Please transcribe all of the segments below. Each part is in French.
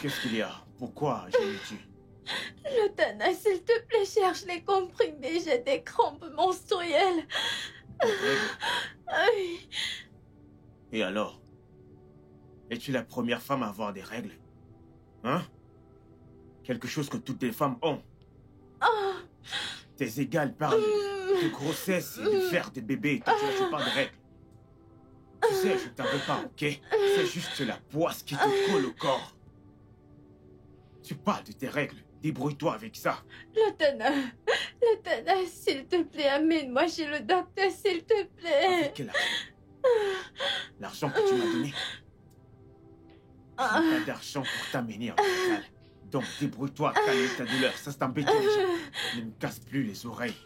Qu'est-ce qu'il y a? Pourquoi gémis-tu? Lotana, s'il te plaît, cherche les comprimés. J'ai des crampes menstruelles. Oui. Et alors? Es-tu la première femme à avoir des règles? Hein? Quelque chose que toutes les femmes ont. Oh. Tes égales parlent de grossesse et de faire des bébés. Toi, tu parles de règles. Tu sais, je t'en veux pas, ok? C'est juste la poisse qui te colle au corps. Tu parles de tes règles. Débrouille-toi avec ça. Lotana, s'il te plaît, amène-moi chez le docteur, s'il te plaît. Avec quel argent? L'argent que tu m'as donné? Je n'ai pas d'argent pour t'amener en hôpital. Donc débrouille-toi à calmer ta douleur. Ça t'embête déjà. Ne me casse plus les oreilles.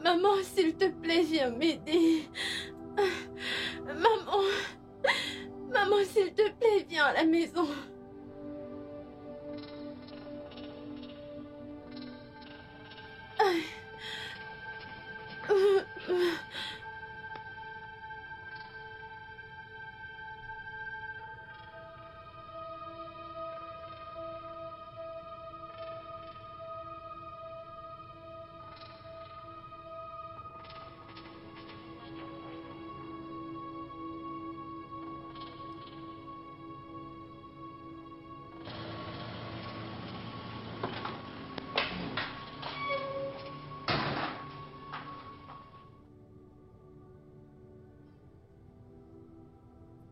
Maman, s'il te plaît, viens m'aider. Maman, s'il te plaît, viens à la maison.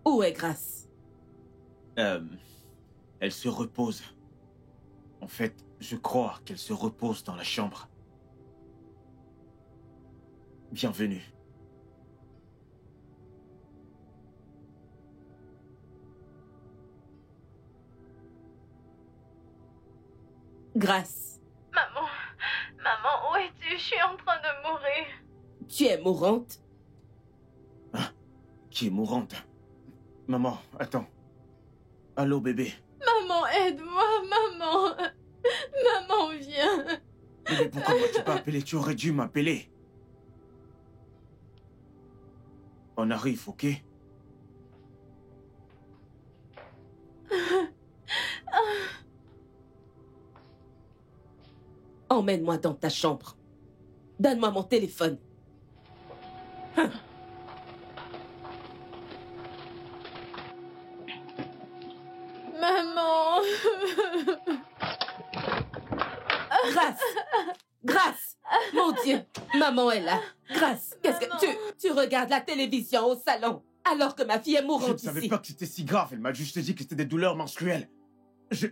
Où est Grace? Elle se repose. En fait, je crois qu'elle se repose dans la chambre. Bienvenue. Grace. Maman, où es-tu? Je suis en train de mourir. Tu es mourante? Hein? Qui est mourante? Maman, attends. Allô, bébé? Maman, aide-moi, maman. Maman, viens. Bébé, pourquoi m'as-tu pas appelé? Tu aurais dû m'appeler. On arrive, ok? Emmène-moi dans ta chambre. Donne-moi mon téléphone. Hein. Maman. Grace, mon Dieu, maman est là. Grace, qu'est-ce que tu regardes la télévision au salon alors que ma fille est mourante ici? Je ne savais pas que c'était si grave. Elle m'a juste dit que c'était des douleurs menstruelles.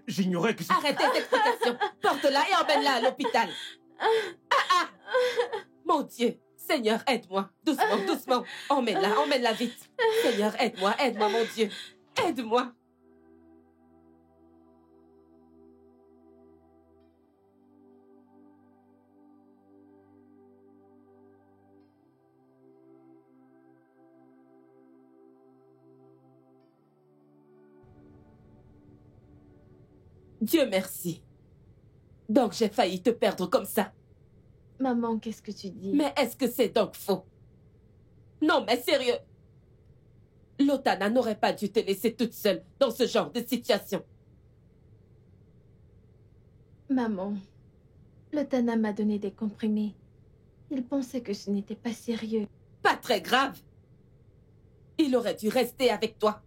J'ignorais que c'était... Arrête tes explications. Porte-la et emmène-la à l'hôpital. Mon Dieu, Seigneur, aide-moi. Doucement, doucement. Emmène-la vite. Seigneur, aide-moi, mon Dieu. Aide-moi. Dieu merci. Donc j'ai failli te perdre comme ça. Maman, qu'est-ce que tu dis? Mais est-ce que c'est donc faux? Non, mais sérieux. Lotana n'aurait pas dû te laisser toute seule dans ce genre de situation. Maman, Lotana m'a donné des comprimés. Il pensait que ce n'était pas sérieux. Pas très grave. Il aurait dû rester avec toi.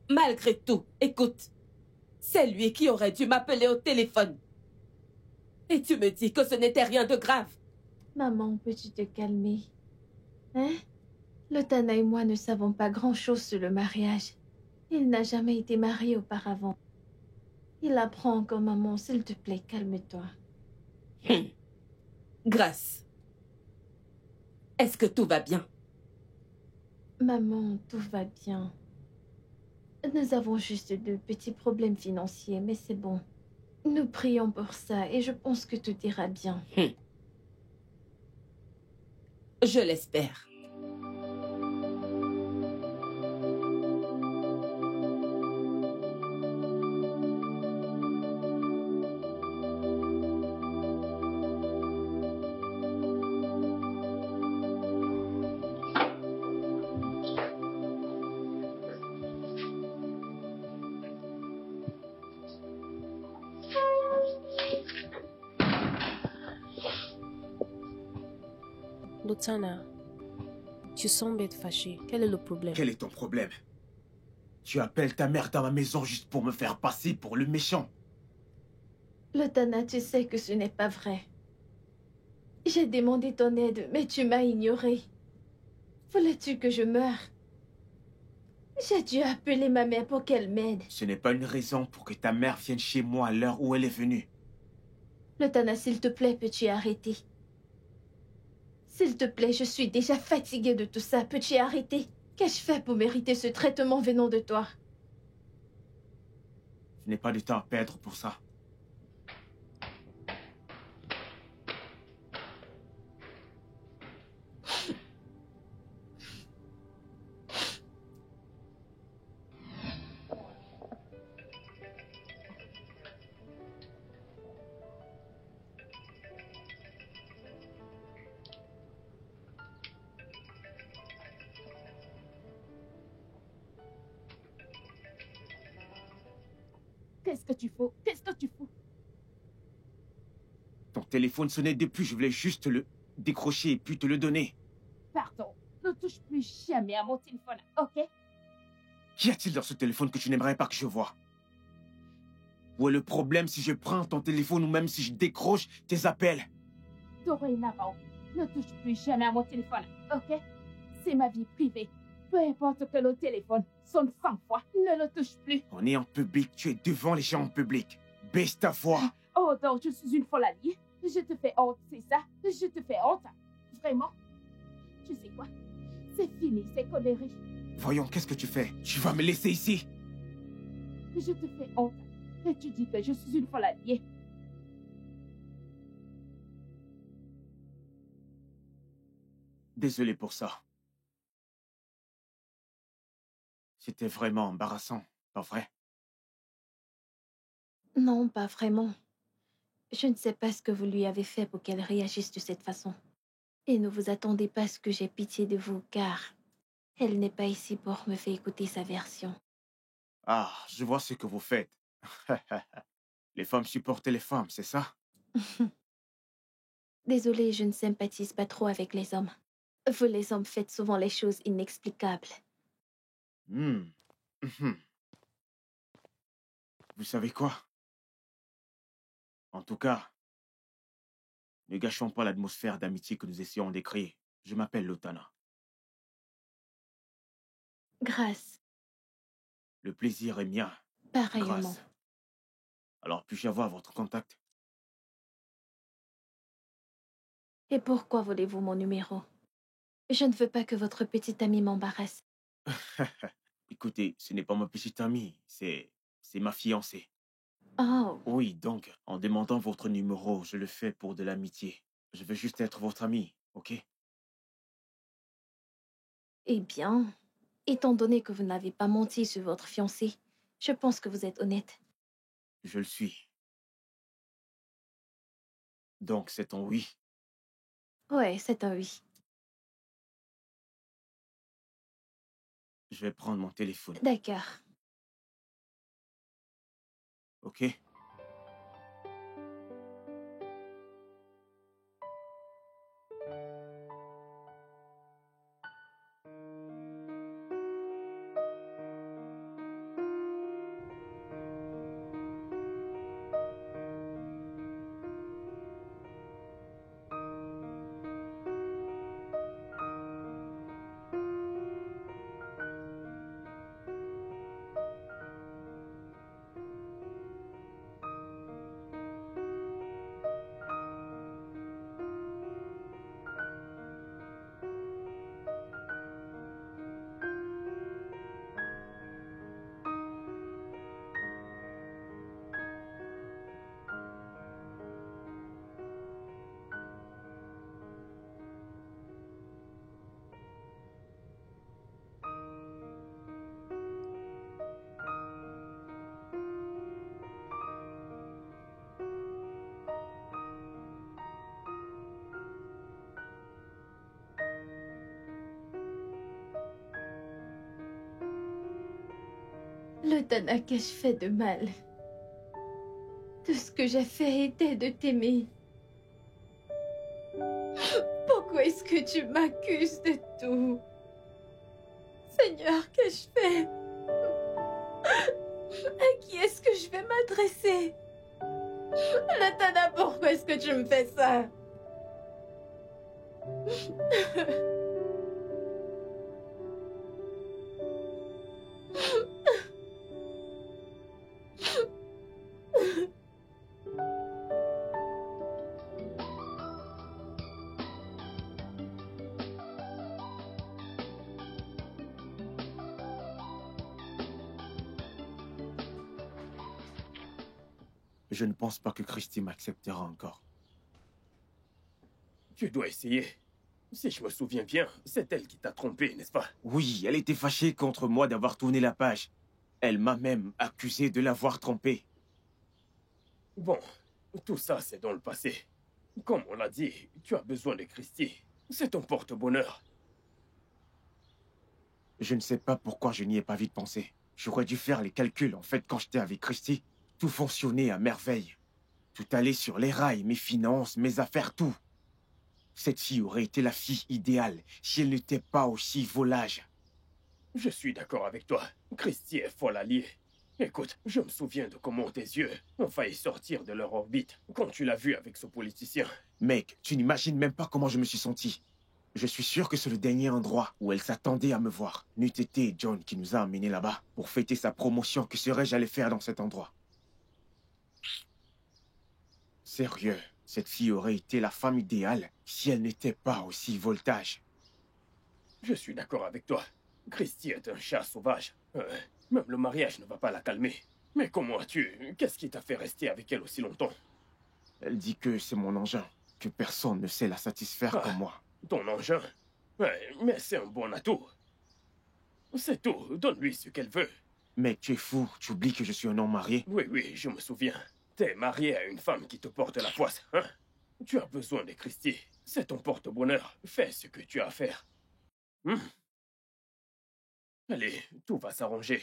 Malgré tout, écoute. C'est lui qui aurait dû m'appeler au téléphone. Et tu me dis que ce n'était rien de grave. Maman, peux-tu te calmer? Hein? Lotana et moi ne savons pas grand-chose sur le mariage. Il n'a jamais été marié auparavant. Il apprend encore, maman. S'il te plaît, calme-toi. Grace, Est-ce que tout va bien? Maman, tout va bien. Nous avons juste de petits problèmes financiers, mais c'est bon. Nous prions pour ça et je pense que tout ira bien. Je l'espère. Lutana, tu sembles être fâchée. Quel est le problème? Quel est ton problème? Tu appelles ta mère dans ma maison juste pour me faire passer pour le méchant. Lutana, tu sais que ce n'est pas vrai. J'ai demandé ton aide, mais tu m'as ignoré. Voulais-tu que je meure? J'ai dû appeler ma mère pour qu'elle m'aide. Ce n'est pas une raison pour que ta mère vienne chez moi à l'heure où elle est venue. Lutana, s'il te plaît, peux-tu arrêter? S'il te plaît, je suis déjà fatiguée de tout ça. Peux-tu arrêter? Qu'ai-je fait pour mériter ce traitement venant de toi? Je n'ai pas de temps à perdre pour ça. Qu'est-ce que tu fous? Qu'est-ce que tu fous? Ton téléphone sonnait depuis, je voulais juste le décrocher et puis te le donner. Pardon, ne touche plus jamais à mon téléphone, ok? Qu'y a-t-il dans ce téléphone que tu n'aimerais pas que je voie? Où est le problème si je prends ton téléphone ou même si je décroche tes appels? Dorénavant, ne touche plus jamais à mon téléphone, ok? C'est ma vie privée. Peu importe que le téléphone sonne 100 fois, ne le touche plus. On est en public, tu es devant les gens en public. Baisse ta voix. Oh, donc je suis une folle alliée. Je te fais honte, c'est ça? Je te fais honte. Vraiment? Tu sais quoi? C'est fini, ces conneries. Voyons, qu'est-ce que tu fais? Tu vas me laisser ici? Je te fais honte. Et tu dis que je suis une folle alliée. Désolé pour ça. C'était vraiment embarrassant, pas vrai? Non, pas vraiment. Je ne sais pas ce que vous lui avez fait pour qu'elle réagisse de cette façon. Et ne vous attendez pas à ce que j'ai pitié de vous, car elle n'est pas ici pour me faire écouter sa version. Ah, je vois ce que vous faites. Les femmes supportent les femmes, c'est ça? Désolée, je ne sympathise pas trop avec les hommes. Vous, les hommes, faites souvent les choses inexplicables. Hmm. Mhm. Vous savez quoi? En tout cas, ne gâchons pas l'atmosphère d'amitié que nous essayons de créer. Je m'appelle Lutana. Grâce, Le plaisir est mien. pareillement. Grâce. Alors, puis-je avoir votre contact? Et pourquoi voulez-vous mon numéro? Je ne veux pas que votre petite amie m'embarrasse. Écoutez, ce n'est pas ma petite amie, c'est ma fiancée. Oh, Oui, donc, en demandant votre numéro, je le fais pour de l'amitié. Je veux juste être votre ami, ok? eh bien, étant donné que vous n'avez pas menti sur votre fiancé, je pense que vous êtes honnête. Je le suis. Donc, c'est ton oui. Ouais, c'est un oui. Je vais prendre mon téléphone, D'accord. ok? Le Tana, qu'ai-je fait de mal? Tout ce que j'ai fait était de t'aimer. Pourquoi est-ce que tu m'accuses de tout? Seigneur, qu'ai-je fait? À qui est-ce que je vais m'adresser? Le Tana, pourquoi est-ce que tu me fais ça? Je ne pense pas que Christy m'acceptera encore. Tu dois essayer. Si je me souviens bien, c'est elle qui t'a trompé, n'est-ce pas? Oui, elle était fâchée contre moi d'avoir tourné la page. Elle m'a même accusé de l'avoir trompée. Bon, tout ça, c'est dans le passé. Comme on l'a dit, tu as besoin de Christy. C'est ton porte-bonheur. Je ne sais pas pourquoi je n'y ai pas vite pensé. J'aurais dû faire les calculs. En fait, quand j'étais avec Christy, tout fonctionnait à merveille. Tout allait sur les rails, mes finances, mes affaires, tout. Cette fille aurait été la fille idéale si elle n'était pas aussi volage. Je suis d'accord avec toi. Christy est folle alliée. Écoute, je me souviens de comment tes yeux ont failli sortir de leur orbite quand tu l'as vue avec ce politicien. Mec, tu n'imagines même pas comment je me suis senti. Je suis sûr que c'est le dernier endroit où elle s'attendait à me voir. N'eût été John qui nous a amenés là-bas pour fêter sa promotion. Que serais-je allé faire dans cet endroit? Sérieux, cette fille aurait été la femme idéale si elle n'était pas aussi voltage. Je suis d'accord avec toi. Christy est un chat sauvage. Même le mariage ne va pas la calmer. Mais comment as-tu... Qu'est-ce qui t'a fait rester avec elle aussi longtemps? Elle dit que c'est mon engin, que personne ne sait la satisfaire comme moi. Ton engin? Ouais, mais c'est un bon atout. C'est tout. Donne-lui ce qu'elle veut. Mec, tu es fou. Tu oublies que je suis un homme marié. Oui, oui, je me souviens. T'es marié à une femme qui te porte la poisse, hein? Tu as besoin de Christy. C'est ton porte-bonheur. Fais ce que tu as à faire. Allez, tout va s'arranger.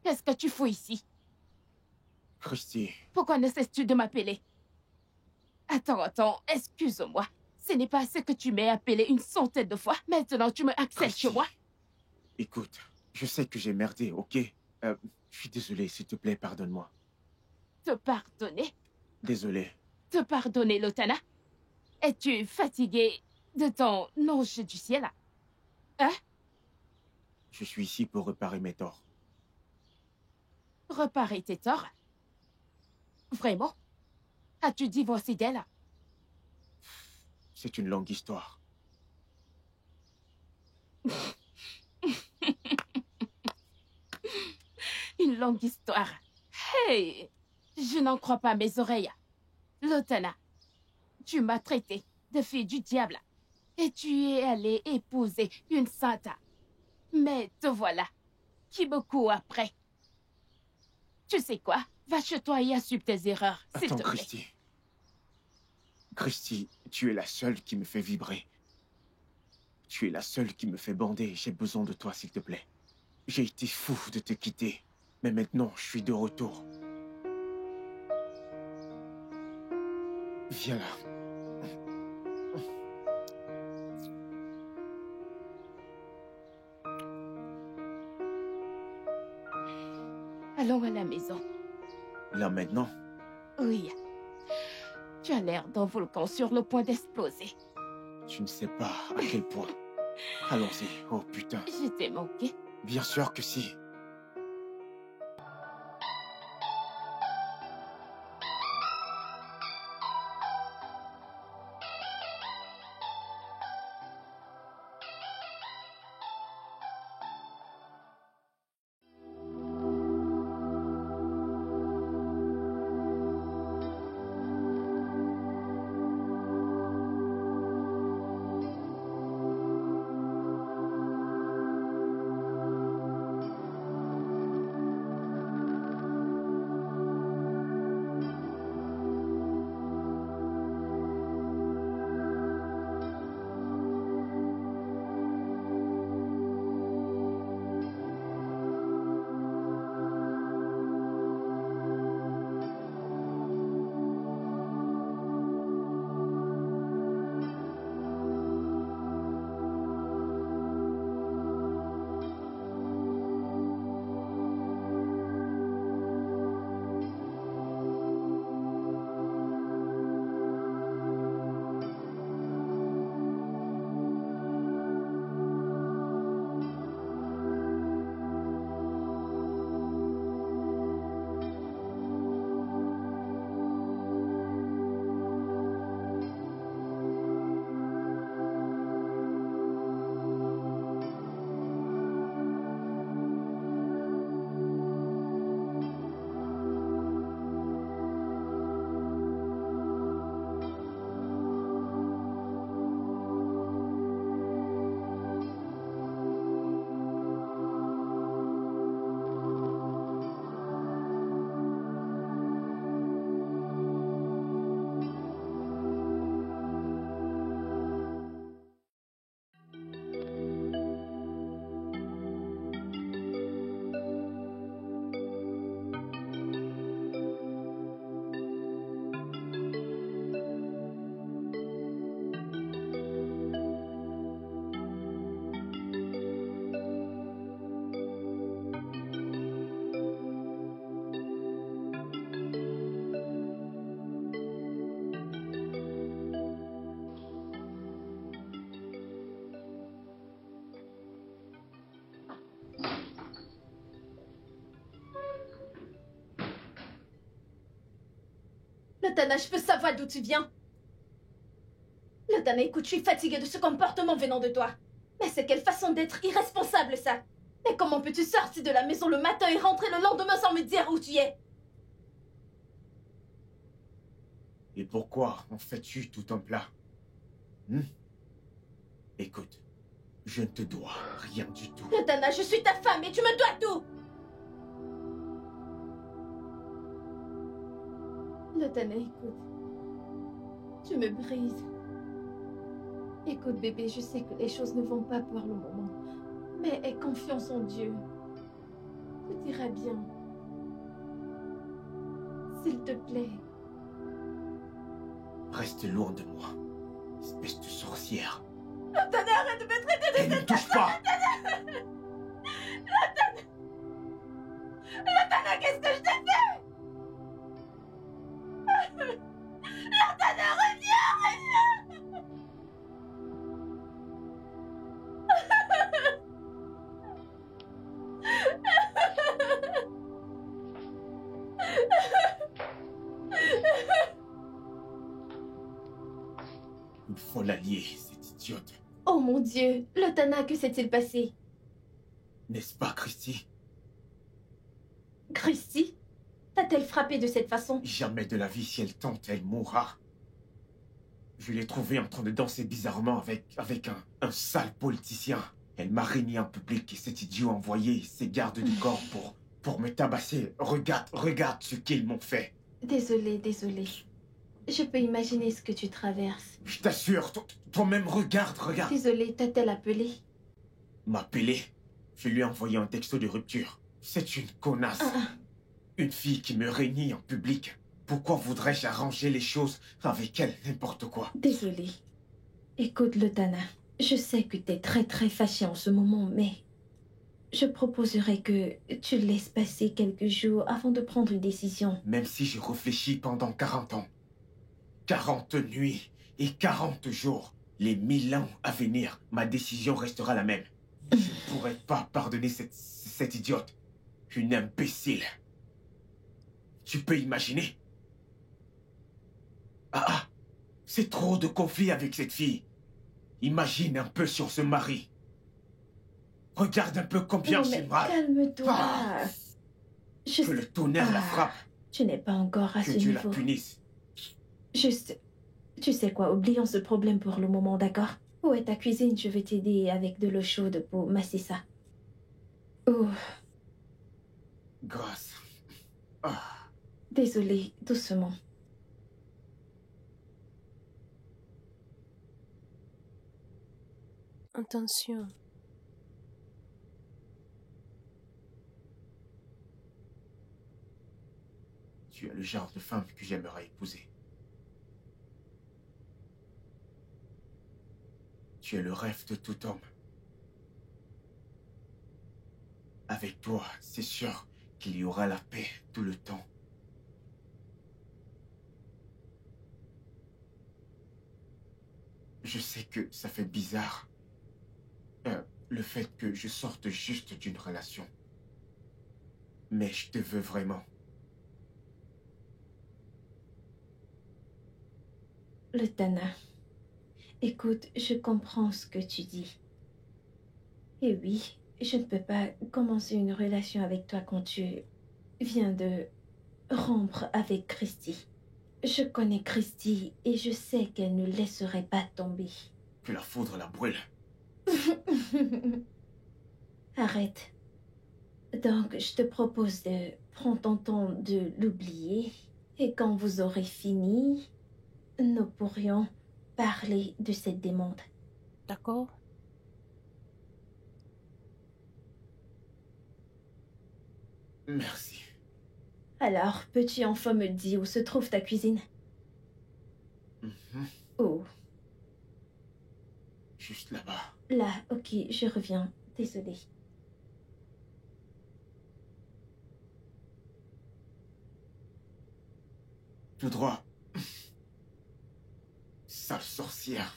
Qu'est-ce que tu fous ici? Christy, Pourquoi ne cesses-tu de m'appeler? Attends, excuse-moi. Ce n'est pas ce que tu m'as appelé une centaine de fois. Maintenant, tu me acceptes chez moi? écoute, je sais que j'ai merdé, ok? Je suis désolé, s'il te plaît, pardonne-moi. Te pardonner? Désolé. Te pardonner, Lotana? Es-tu fatigué de ton ange du ciel? Hein? Je suis ici pour réparer mes torts. Reparer tes torts? Vraiment? As-tu divorcé d'elle? C'est une longue histoire. Une longue histoire. Hey! Je n'en crois pas mes oreilles. Lotana, tu m'as traité de fille du diable et tu es allée épouser une sainte. Mais te voilà, qui me court après. Tu sais quoi? Va chez toi et assume tes erreurs, s'il Attends, te plaît. Christy. Christy, tu es la seule qui me fait vibrer. Tu es la seule qui me fait bander. J'ai besoin de toi, s'il te plaît. J'ai été fou de te quitter. Mais maintenant, je suis de retour. Viens là. Allons à la maison. Là maintenant? Oui. Tu as l'air d'un volcan sur le point d'exploser. Tu ne sais pas à quel point. Allons-y. Oh putain. Je t'ai manqué. Bien sûr que si. Tana, je peux savoir d'où tu viens? Le Tana, écoute, je suis fatiguée de ce comportement venant de toi. Mais c'est quelle façon d'être irresponsable, ça? Mais comment peux-tu sortir de la maison le matin et rentrer le lendemain sans me dire où tu es? Et pourquoi en fais-tu tout un plat? Écoute, je ne te dois rien du tout. Le Tana, je suis ta femme et tu me dois tout! Le Tana, écoute. Tu me brises. Écoute, bébé, je sais que les choses ne vont pas pour le moment. Mais aie confiance en Dieu. Tout ira bien. S'il te plaît. Reste loin de moi, espèce de sorcière. Le Tana, arrête de me traiter de Et ne touche pas! Le Tana, qu'est-ce que je t'ai fait? Le Tana, reviens! Il faut l'allier, cette idiote. Oh mon Dieu, le Tana, que s'est-il passé? N'est-ce pas, Christy? Christy? T'a-t-elle frappé de cette façon? Jamais de la vie, si elle tente, elle mourra. Je l'ai trouvée en train de danser bizarrement avec un sale politicien. Elle m'a régné en public et cet idiot a envoyé ses gardes du corps pour me tabasser. Regarde ce qu'ils m'ont fait. Désolée. Je peux imaginer ce que tu traverses. Je t'assure, toi-même, regarde. Désolée, t'a-t-elle appelé? M'appeler? Je lui ai envoyé un texto de rupture. C'est une connasse. Une fille qui me réunit en public. Pourquoi voudrais-je arranger les choses avec elle? N'importe quoi. Désolée. Écoute, le Tana, je sais que t'es très fâché en ce moment, mais je proposerais que tu laisses passer quelques jours avant de prendre une décision. Même si je réfléchis pendant 40 ans, 40 nuits et 40 jours, les 1000 ans à venir, ma décision restera la même. Je ne pourrais pas pardonner cette idiote. Une imbécile. Tu peux imaginer? C'est trop de conflits avec cette fille. Imagine un peu si on se marie. Regarde un peu combien Non, mais c'est mal. calme-toi. Que le tonnerre la frappe. Tu n'es pas encore à Que ce Dieu niveau. la punisse. Juste, tu sais quoi, oublions ce problème pour le moment, d'accord? Où est ta cuisine? Je vais t'aider avec de l'eau chaude pour masser ça. Oh, Grâce. désolée, doucement. Attention. Tu es le genre de femme que j'aimerais épouser. Tu es le rêve de tout homme. Avec toi, c'est sûr qu'il y aura la paix tout le temps. Je sais que ça fait bizarre. Le fait que je sorte juste d'une relation. Mais je te veux vraiment. Le Tana, écoute, je comprends ce que tu dis. Et oui, je ne peux pas commencer une relation avec toi quand tu viens de rompre avec Christy. Je connais Christy et je sais qu'elle ne laisserait pas tomber. Que la foudre la brûle. Arrête. Donc, je te propose de prendre ton temps de l'oublier. Et quand vous aurez fini, nous pourrions parler de cette demande. D'accord? Merci. Alors, peux-tu enfin me dire où se trouve ta cuisine? Oh, Juste là-bas. là, ok, je reviens. Désolée. Tout droit. Sale sorcière.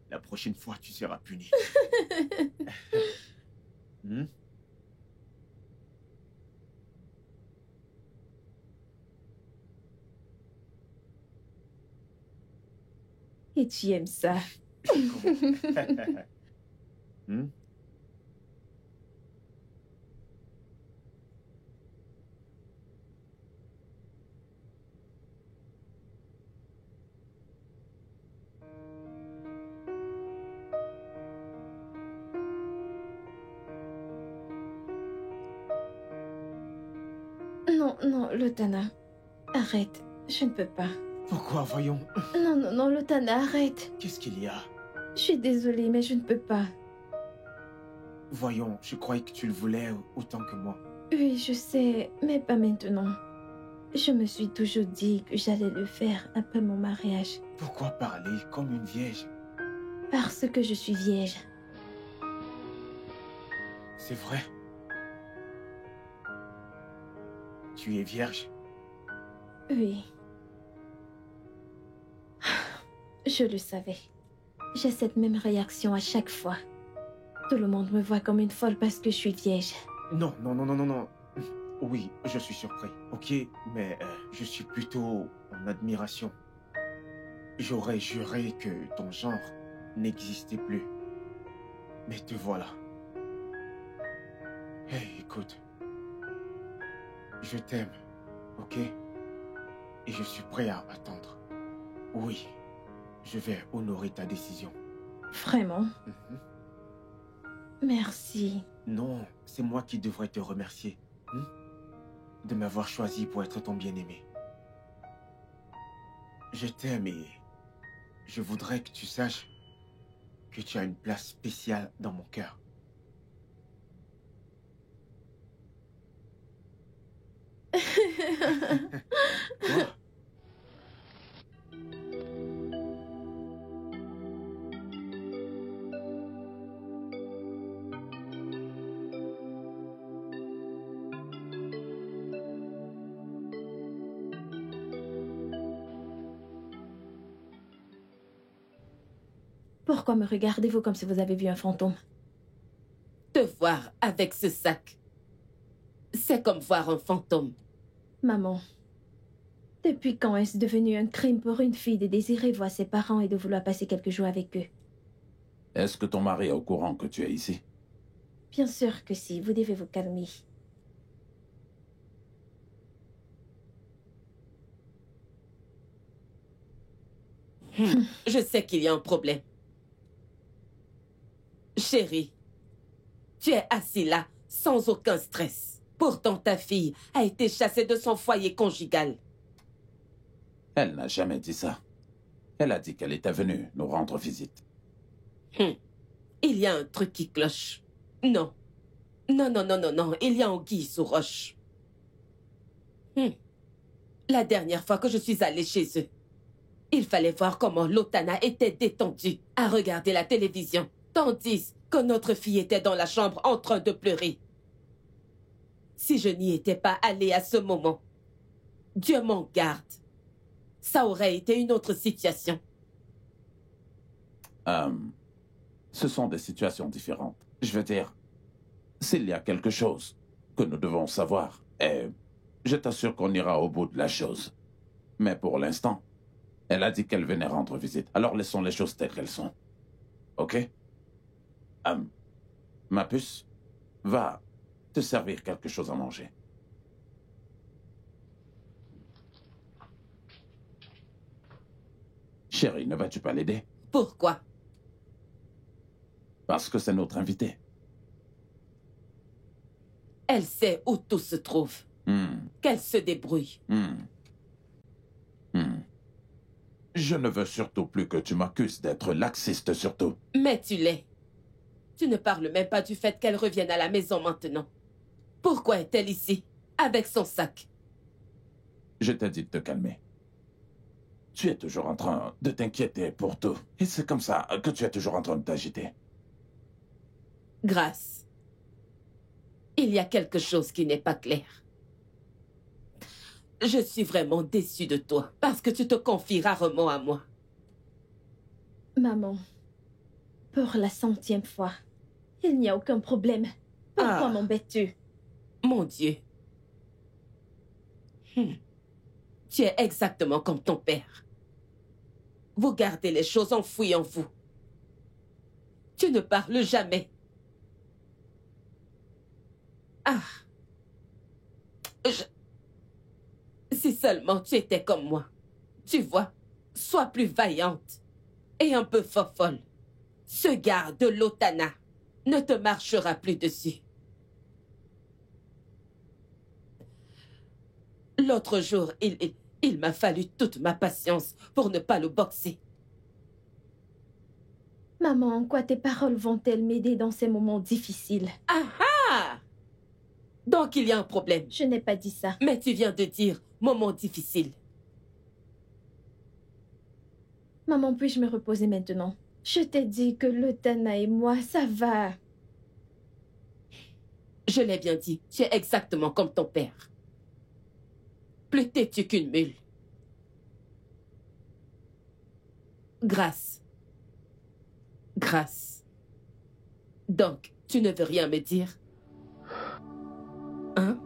La prochaine fois, tu seras puni. Hmm? Et tu aimes ça. Hmm? Non, non, Lotana. Arrête. Je ne peux pas. Pourquoi, voyons? Non, non, non, Lotana, arrête. Qu'est-ce qu'il y a? Je suis désolée, mais je ne peux pas. Voyons, je croyais que tu le voulais autant que moi. Oui, je sais, mais pas maintenant. Je me suis toujours dit que j'allais le faire après mon mariage. Pourquoi parler comme une vierge? Parce que je suis vierge. C'est vrai. Tu es vierge? Oui. Je le savais. J'ai cette même réaction à chaque fois. Tout le monde me voit comme une folle parce que je suis vierge. Non, non, non, non, non, non. Oui, je suis surpris. Ok, mais je suis plutôt en admiration. J'aurais juré que ton genre n'existait plus. Mais te voilà. Hey, écoute. Je t'aime, ok? Et je suis prêt à attendre. Oui, je vais honorer ta décision. Vraiment? Mhm. Merci. Non, c'est moi qui devrais te remercier. De m'avoir choisi pour être ton bien-aimé. Je t'aime et je voudrais que tu saches que tu as une place spéciale dans mon cœur. Quoi? Pourquoi me regardez-vous comme si vous avez vu un fantôme? Te voir avec ce sac, c'est comme voir un fantôme. Maman, depuis quand est-ce devenu un crime pour une fille de désirer voir ses parents et de vouloir passer quelques jours avec eux? Est-ce que ton mari est au courant que tu es ici? Bien sûr que si, vous devez vous calmer. Je sais qu'il y a un problème. Chérie, tu es assis là, sans aucun stress. Pourtant, ta fille a été chassée de son foyer conjugal. Elle n'a jamais dit ça. Elle a dit qu'elle était venue nous rendre visite. Il y a un truc qui cloche. Non. Non, non, non, non, non. Il y a anguille sous roche. La dernière fois que je suis allée chez eux, il fallait voir comment Lotana était détendue à regarder la télévision, tandis que notre fille était dans la chambre en train de pleurer. Si je n'y étais pas allée à ce moment, Dieu m'en garde, ça aurait été une autre situation. Ce sont des situations différentes. Je veux dire, s'il y a quelque chose que nous devons savoir, je t'assure qu'on ira au bout de la chose. Mais pour l'instant, elle a dit qu'elle venait rendre visite. Alors laissons les choses telles qu'elles sont. Ok? Ma puce, va te servir quelque chose à manger. Chérie, ne vas-tu pas l'aider? Pourquoi? Parce que c'est notre invité. Elle sait où tout se trouve. Qu'elle se débrouille. Je ne veux surtout plus que tu m'accuses d'être laxiste, surtout. Mais tu l'es. Tu ne parles même pas du fait qu'elle revienne à la maison maintenant. Pourquoi est-elle ici, avec son sac? Je t'ai dit de te calmer. Tu es toujours en train de t'inquiéter pour tout. Et c'est comme ça que tu es toujours en train de t'agiter. Grâce. Il y a quelque chose qui n'est pas clair. Je suis vraiment déçue de toi parce que tu te confies rarement à moi. Maman, pour la 100e fois, il n'y a aucun problème. Pourquoi m'embêtes-tu? Mon Dieu. Tu es exactement comme ton père. Vous gardez les choses enfouies en vous. Tu ne parles jamais. Si seulement tu étais comme moi. Tu vois, sois plus vaillante et un peu fofolle. Ce gars de l'Otana ne te marchera plus dessus. L'autre jour, il m'a fallu toute ma patience pour ne pas le boxer. Maman, en quoi tes paroles vont-elles m'aider dans ces moments difficiles? Donc il y a un problème. Je n'ai pas dit ça. Mais tu viens de dire « moment difficile ». Maman, puis-je me reposer maintenant? Je t'ai dit que l'Otana et moi, ça va. Je l'ai bien dit, tu es exactement comme ton père. Plus têtu qu'une mule. Grâce. Donc, tu ne veux rien me dire? Hein?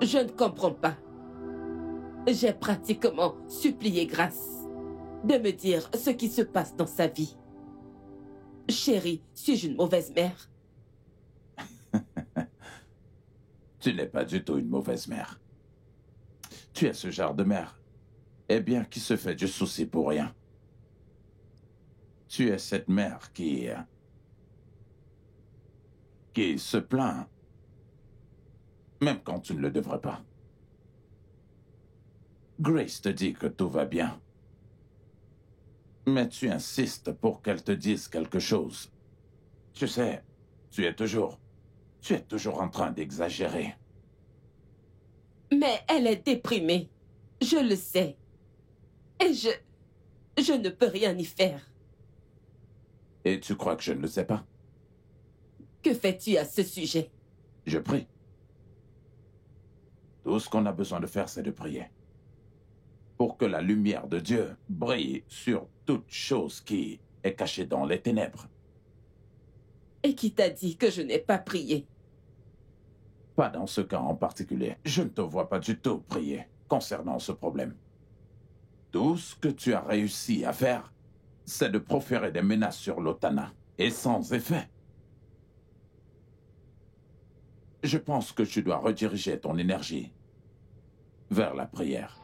Je ne comprends pas. J'ai pratiquement supplié Grâce de me dire ce qui se passe dans sa vie. Chérie, suis-je une mauvaise mère? Tu n'es pas du tout une mauvaise mère. Tu es ce genre de mère, eh bien, qui se fait du souci pour rien. Tu es cette mère qui se plaint, même quand tu ne le devrais pas. Grace te dit que tout va bien. Mais tu insistes pour qu'elle te dise quelque chose. Tu sais, tu es toujours en train d'exagérer. Mais elle est déprimée. Je le sais. Et je ne peux rien y faire. Et tu crois que je ne le sais pas? Que fais-tu à ce sujet? Je prie. Tout ce qu'on a besoin de faire, c'est de prier. Pour que la lumière de Dieu brille sur toute chose qui est cachée dans les ténèbres. Et qui t'a dit que je n'ai pas prié? Pas dans ce cas en particulier. Je ne te vois pas du tout prier concernant ce problème. Tout ce que tu as réussi à faire, c'est de proférer des menaces sur l'Otana, et sans effet. Je pense que tu dois rediriger ton énergie vers la prière.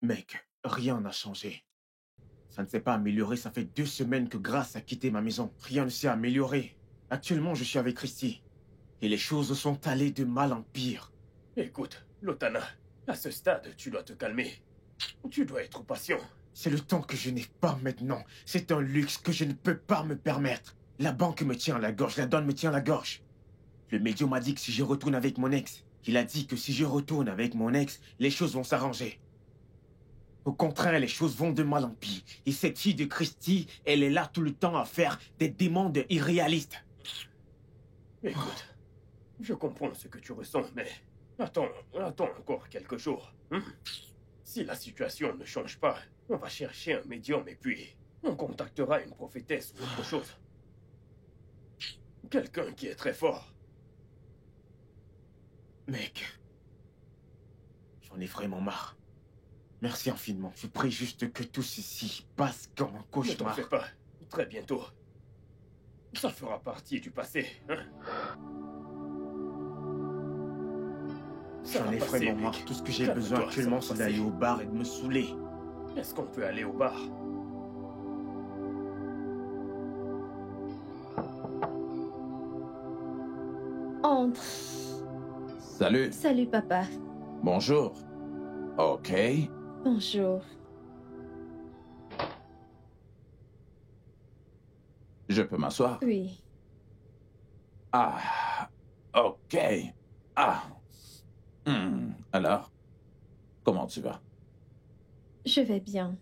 Mec, rien n'a changé. Ça ne s'est pas amélioré, ça fait 2 semaines que Grace a quitté ma maison. Rien ne s'est amélioré. Actuellement, je suis avec Christy. Et les choses sont allées de mal en pire. Écoute, l'Otana, à ce stade, tu dois te calmer. Tu dois être patient. C'est le temps que je n'ai pas maintenant. C'est un luxe que je ne peux pas me permettre. La banque me tient à la gorge, la donne me tient à la gorge. Le médium m'a dit que si je retourne avec mon ex, il a dit que si je retourne avec mon ex, les choses vont s'arranger. Au contraire, les choses vont de mal en pire. Et cette fille de Christy, elle est là tout le temps à faire des demandes irréalistes. Écoute, je comprends ce que tu ressens, mais attends encore quelques jours. Si la situation ne change pas, on va chercher un médium et puis on contactera une prophétesse ou autre chose. Quelqu'un qui est très fort. Mec, j'en ai vraiment marre. Merci infiniment. Je prie juste que tout ceci passe comme un cauchemar. Ne t'en fais pas. Très bientôt. Ça fera partie du passé, hein? J'en ai vraiment marre. Tout ce que j'ai besoin actuellement, c'est d'aller au bar et de me saouler. Est-ce qu'on peut aller au bar? Entre. Salut. Salut, papa. Bonjour. Ok. Bonjour. Je peux m'asseoir? Oui. Ah. Ok. Ah. Alors, comment tu vas? Je vais bien.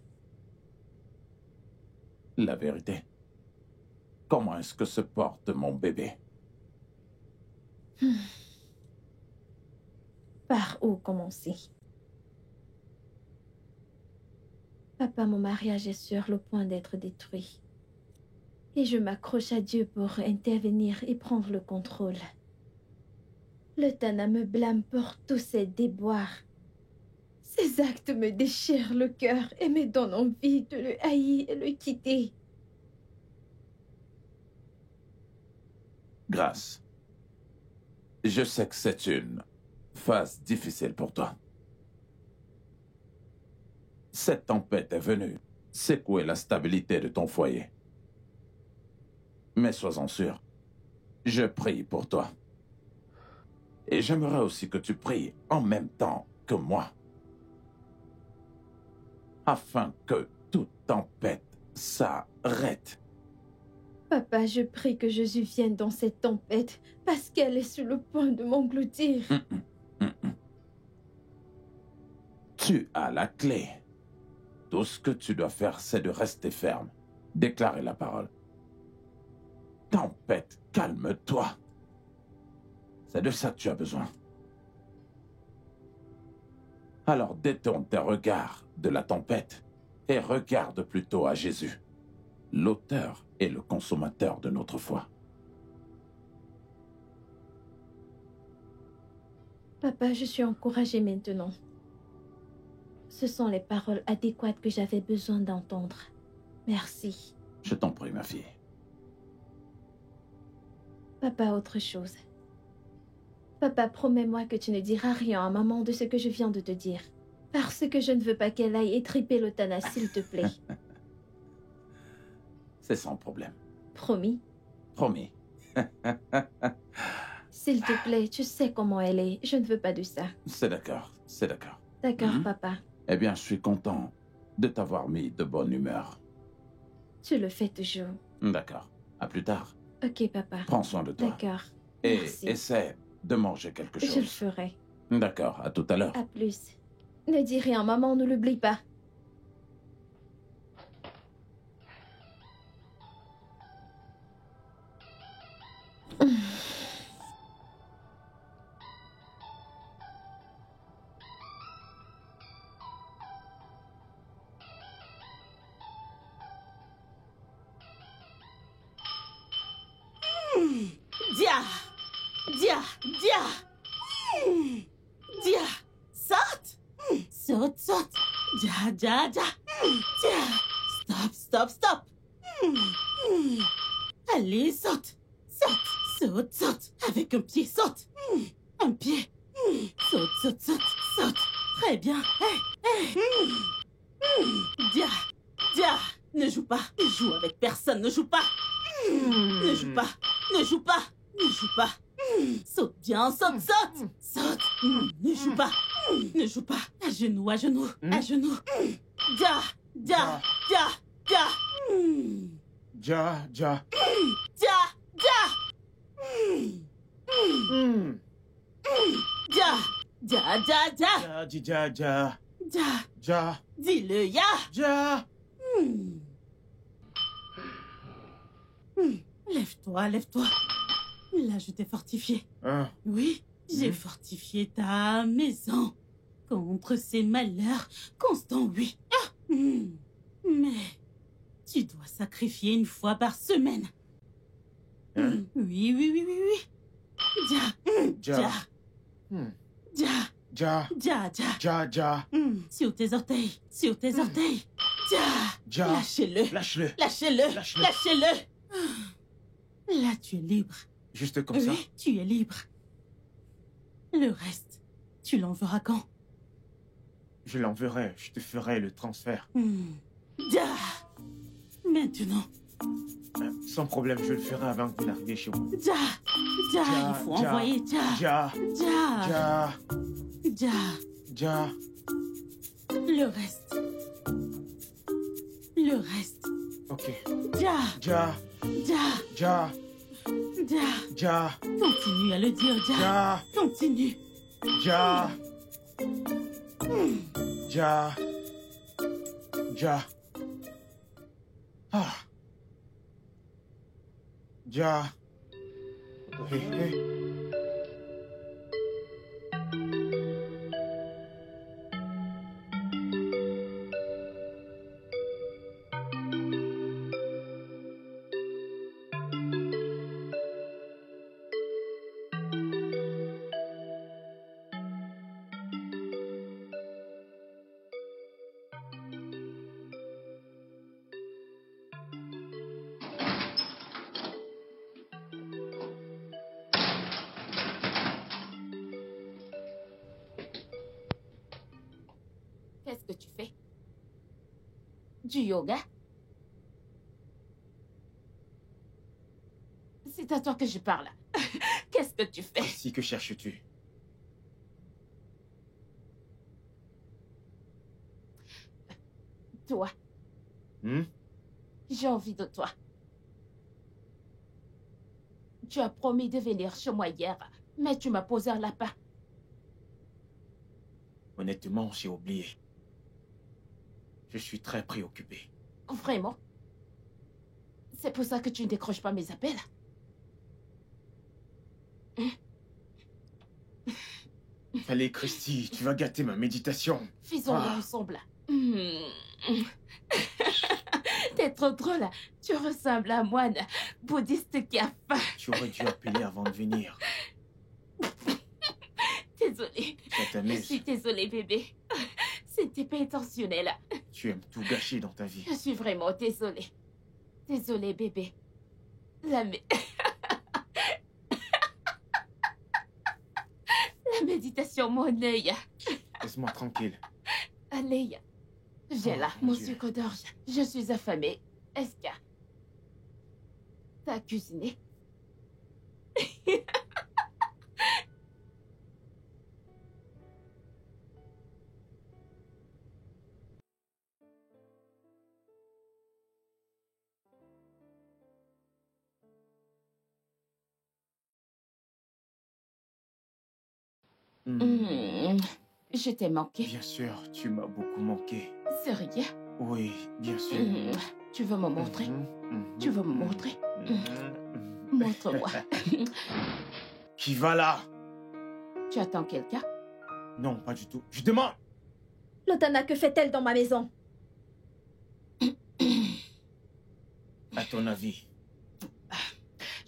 La vérité. Comment est-ce que se porte mon bébé? Par où commencer? Papa, mon mariage est sur le point d'être détruit. Et je m'accroche à Dieu pour intervenir et prendre le contrôle. Le Tana me blâme pour tous ses déboires. Ses actes me déchirent le cœur et me donnent envie de le haïr et le quitter. Grâce. Je sais que c'est une phase difficile pour toi. Cette tempête est venue secouer la stabilité de ton foyer. Mais sois-en sûr, je prie pour toi. Et j'aimerais aussi que tu pries en même temps que moi, afin que toute tempête s'arrête. Papa, je prie que Jésus vienne dans cette tempête parce qu'elle est sur le point de m'engloutir. Tu as la clé. Tout ce que tu dois faire, c'est de rester ferme. Déclarer la parole. Tempête, calme-toi. C'est de ça que tu as besoin. Alors détourne tes regards de la tempête et regarde plutôt à Jésus, l'auteur et le consommateur de notre foi. Papa, je suis encouragée maintenant. Ce sont les paroles adéquates que j'avais besoin d'entendre. Merci. Je t'en prie, ma fille. Papa, autre chose. Papa, promets-moi que tu ne diras rien à maman de ce que je viens de te dire. Parce que je ne veux pas qu'elle aille étriper le Tana, s'il te plaît. C'est sans problème. Promis? Promis. S'il te plaît, tu sais comment elle est. Je ne veux pas de ça. C'est d'accord, c'est d'accord. D'accord, papa. Eh bien, je suis content de t'avoir mis de bonne humeur. Tu le fais toujours. D'accord. À plus tard. Ok, papa. Prends soin de toi. D'accord. Et Merci. essaie de manger quelque Je le chose. ferai. D'accord, à tout à l'heure. À plus. Ne dis rien, maman, ne l'oublie pas. Dia! Dia! Dia! Dia! Saute! Saute, saute! Dia, dia, dia! Dia! Stop, stop, stop! Allez, saute! Saute! Saute, saute! Avec un pied, saute! Un pied! Saute, saute, saute! Saute! Très bien! Hey, hey. Dia! Dia! Ne joue pas! Ne joue avec personne! Ne joue pas! Ne joue pas! Ne joue pas! Ne joue pas! Saute bien, saute, saute! Saute! Ne joue pas! Ne joue pas! À genoux, à genoux, à genoux! Dia! Dia! Dia! Dia! Ja, ja. Dia! Dia! Dia! Dia! Dia! Dia! Ja, di, ja, ja. Dia! Ja, Dis-le, ya! ja. Lève-toi, lève-toi. Là, je t'ai fortifié. Hein, Oui, j'ai fortifié ta maison contre ces malheurs constants, oui. Mais tu dois sacrifier une fois par semaine. Hein? Oui, oui, oui, oui, oui. Dia, Ja. dia, dia, Ja, dia, dia. ja, ja. Sur tes orteils, sur tes orteils. Dia, Ja. lâchez-le, Lâche-le. lâchez-le, Lâche-le. lâchez-le. Là, tu es libre. Juste comme ça. Oui, tu es libre. Le reste, tu l'enverras quand? Je l'enverrai. Je te ferai le transfert. Dia. Maintenant. Sans problème, je le ferai avant que vous n'arriviez chez vous. Ja, il faut envoyer Ja. Ja. Le reste. Ok. Ja. Continue à le dire, Ja. Continue. Ja. Ah. Ja. Hey. Qu'est-ce que tu fais? Du yoga? C'est à toi que je parle. Qu'est-ce que tu fais? Ici, que cherches-tu? Toi. J'ai envie de toi. Tu as promis de venir chez moi hier, mais tu m'as posé un lapin. Honnêtement, j'ai oublié. Je suis très préoccupé. Vraiment? C'est pour ça que tu ne décroches pas mes appels? Allez, Christy, tu vas gâter ma méditation. Faisons-le ensemble. T'es trop drôle. Tu ressembles à un moine bouddhiste qui a faim. Tu aurais dû appeler avant de venir. Désolée. Ça Je t'amuse. suis désolée, bébé. C'était pas intentionnel. Tu aimes tout gâcher dans ta vie. Je suis vraiment désolée. Désolée, bébé. La méditation, mon œil. Laisse-moi tranquille. Allez, viens là, mon mon Dieu. sucre d'orge. Je suis affamée. Est-ce que t'as cuisiné? Je t'ai manqué. Bien sûr, tu m'as beaucoup manqué. Sérieux? Oui, bien sûr. Tu veux me montrer? Tu veux me montrer? Montre-moi. Qui va là? Tu attends quelqu'un? Non, pas du tout. Je demande. Lotana, que fait-elle dans ma maison? À ton avis,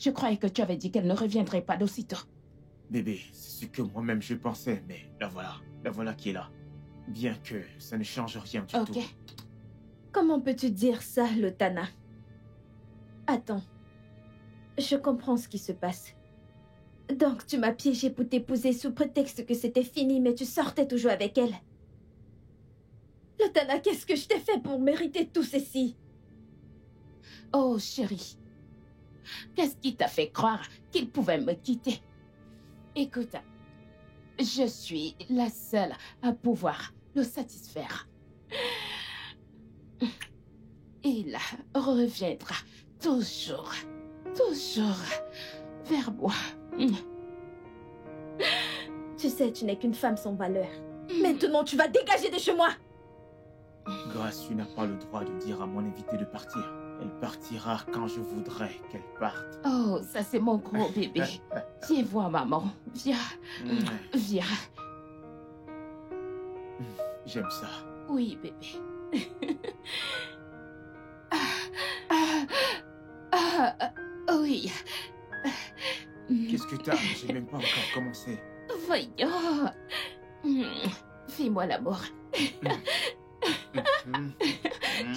Je croyais que tu avais dit qu'elle ne reviendrait pas d'aussitôt. bébé, c'est ce que moi-même je pensais, mais la voilà qui est là. Bien que ça ne change rien du Ok. tout. Comment peux-tu dire ça, Lotana? Attends. Je comprends ce qui se passe. Donc tu m'as piégé pour t'épouser sous prétexte que c'était fini, mais tu sortais toujours avec elle. Lotana, qu'est-ce que je t'ai fait pour mériter tout ceci? Oh, chérie. Qu'est-ce qui t'a fait croire qu'il pouvait me quitter? Écoute, je suis la seule à pouvoir le satisfaire. Il reviendra toujours vers moi. Tu sais, tu n'es qu'une femme sans valeur. Maintenant, tu vas dégager de chez moi! Grâce, tu n'as pas le droit de dire à mon invité de partir. Elle partira quand je voudrais qu'elle parte. Oh, ça c'est mon gros bébé. Viens voir maman. Viens. Viens. J'aime ça. Oui, bébé. Oui. Qu'est-ce que t'as? J'ai même pas encore commencé. Voyons. Fais-moi l'amour.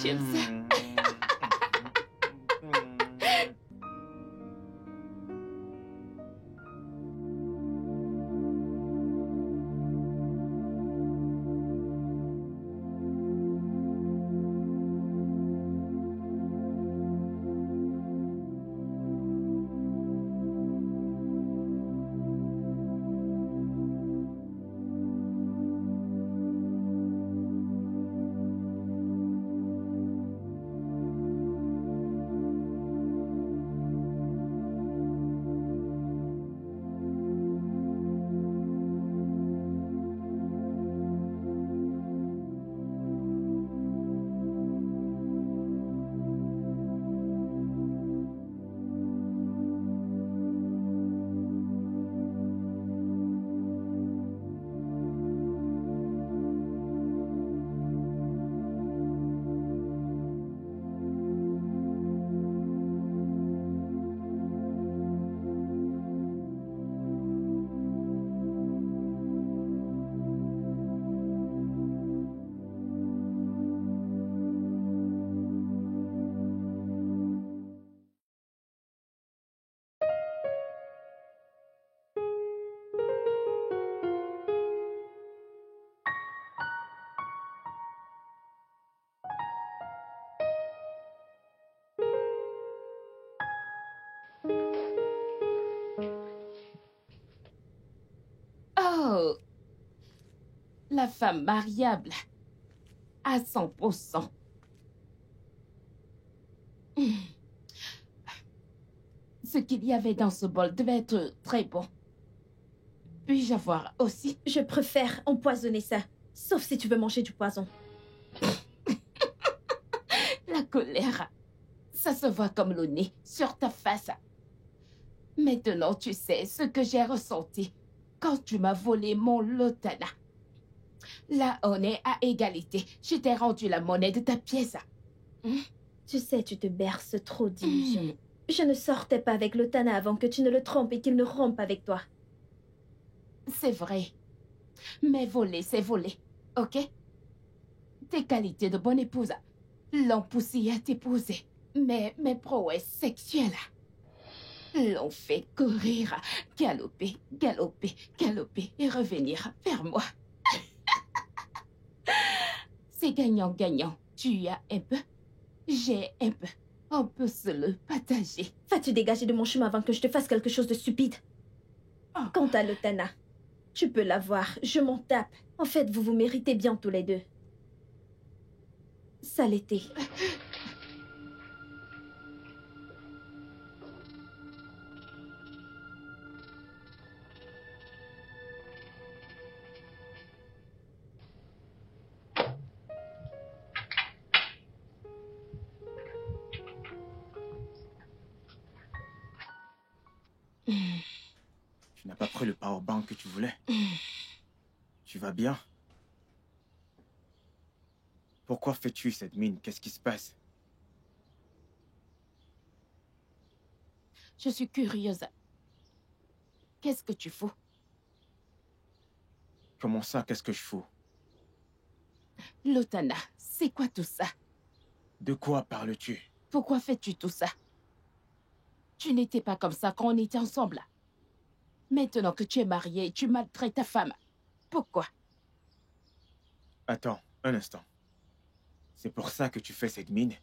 Tu aimes ça? la femme mariable à 100%. Ce qu'il y avait dans ce bol devait être très bon. Puis-je avoir aussi? Je préfère empoisonner ça, sauf si tu veux manger du poison. La colère, ça se voit comme le nez sur ta face. Maintenant, tu sais ce que j'ai ressenti quand tu m'as volé mon Lotana. Là, on est à égalité. Je t'ai rendu la monnaie de ta pièce. Tu sais, tu te berces trop d'illusions. Je ne sortais pas avec Lotana avant que tu ne le trompes et qu'il ne rompe avec toi. C'est vrai. Mais voler, c'est voler. Ok? Tes qualités de bonne épouse l'ont poussé à t'épouser. Mais mes prouesses sexuelles l'ont fait courir, galoper, galoper, galoper et revenir vers moi. C'est gagnant-gagnant. Tu as un peu, j'ai un peu. On peut se le partager. Vas-tu dégager de mon chemin avant que je te fasse quelque chose de stupide? Quant à Lotana, tu peux l'avoir, je m'en tape. En fait, vous vous méritez bien tous les deux. Ça l'était. Tu n'as pas pris le powerbank que tu voulais? Tu vas bien? Pourquoi fais-tu cette mine? Qu'est-ce qui se passe? Je suis curieuse. Qu'est-ce que tu fous? Comment ça, qu'est-ce que je fous? Lotana, c'est quoi tout ça? De quoi parles-tu? Pourquoi fais-tu tout ça? Tu n'étais pas comme ça quand on était ensemble. Maintenant que tu es marié, tu maltraites ta femme. Pourquoi? Attends, un instant. C'est pour ça que tu fais cette mine?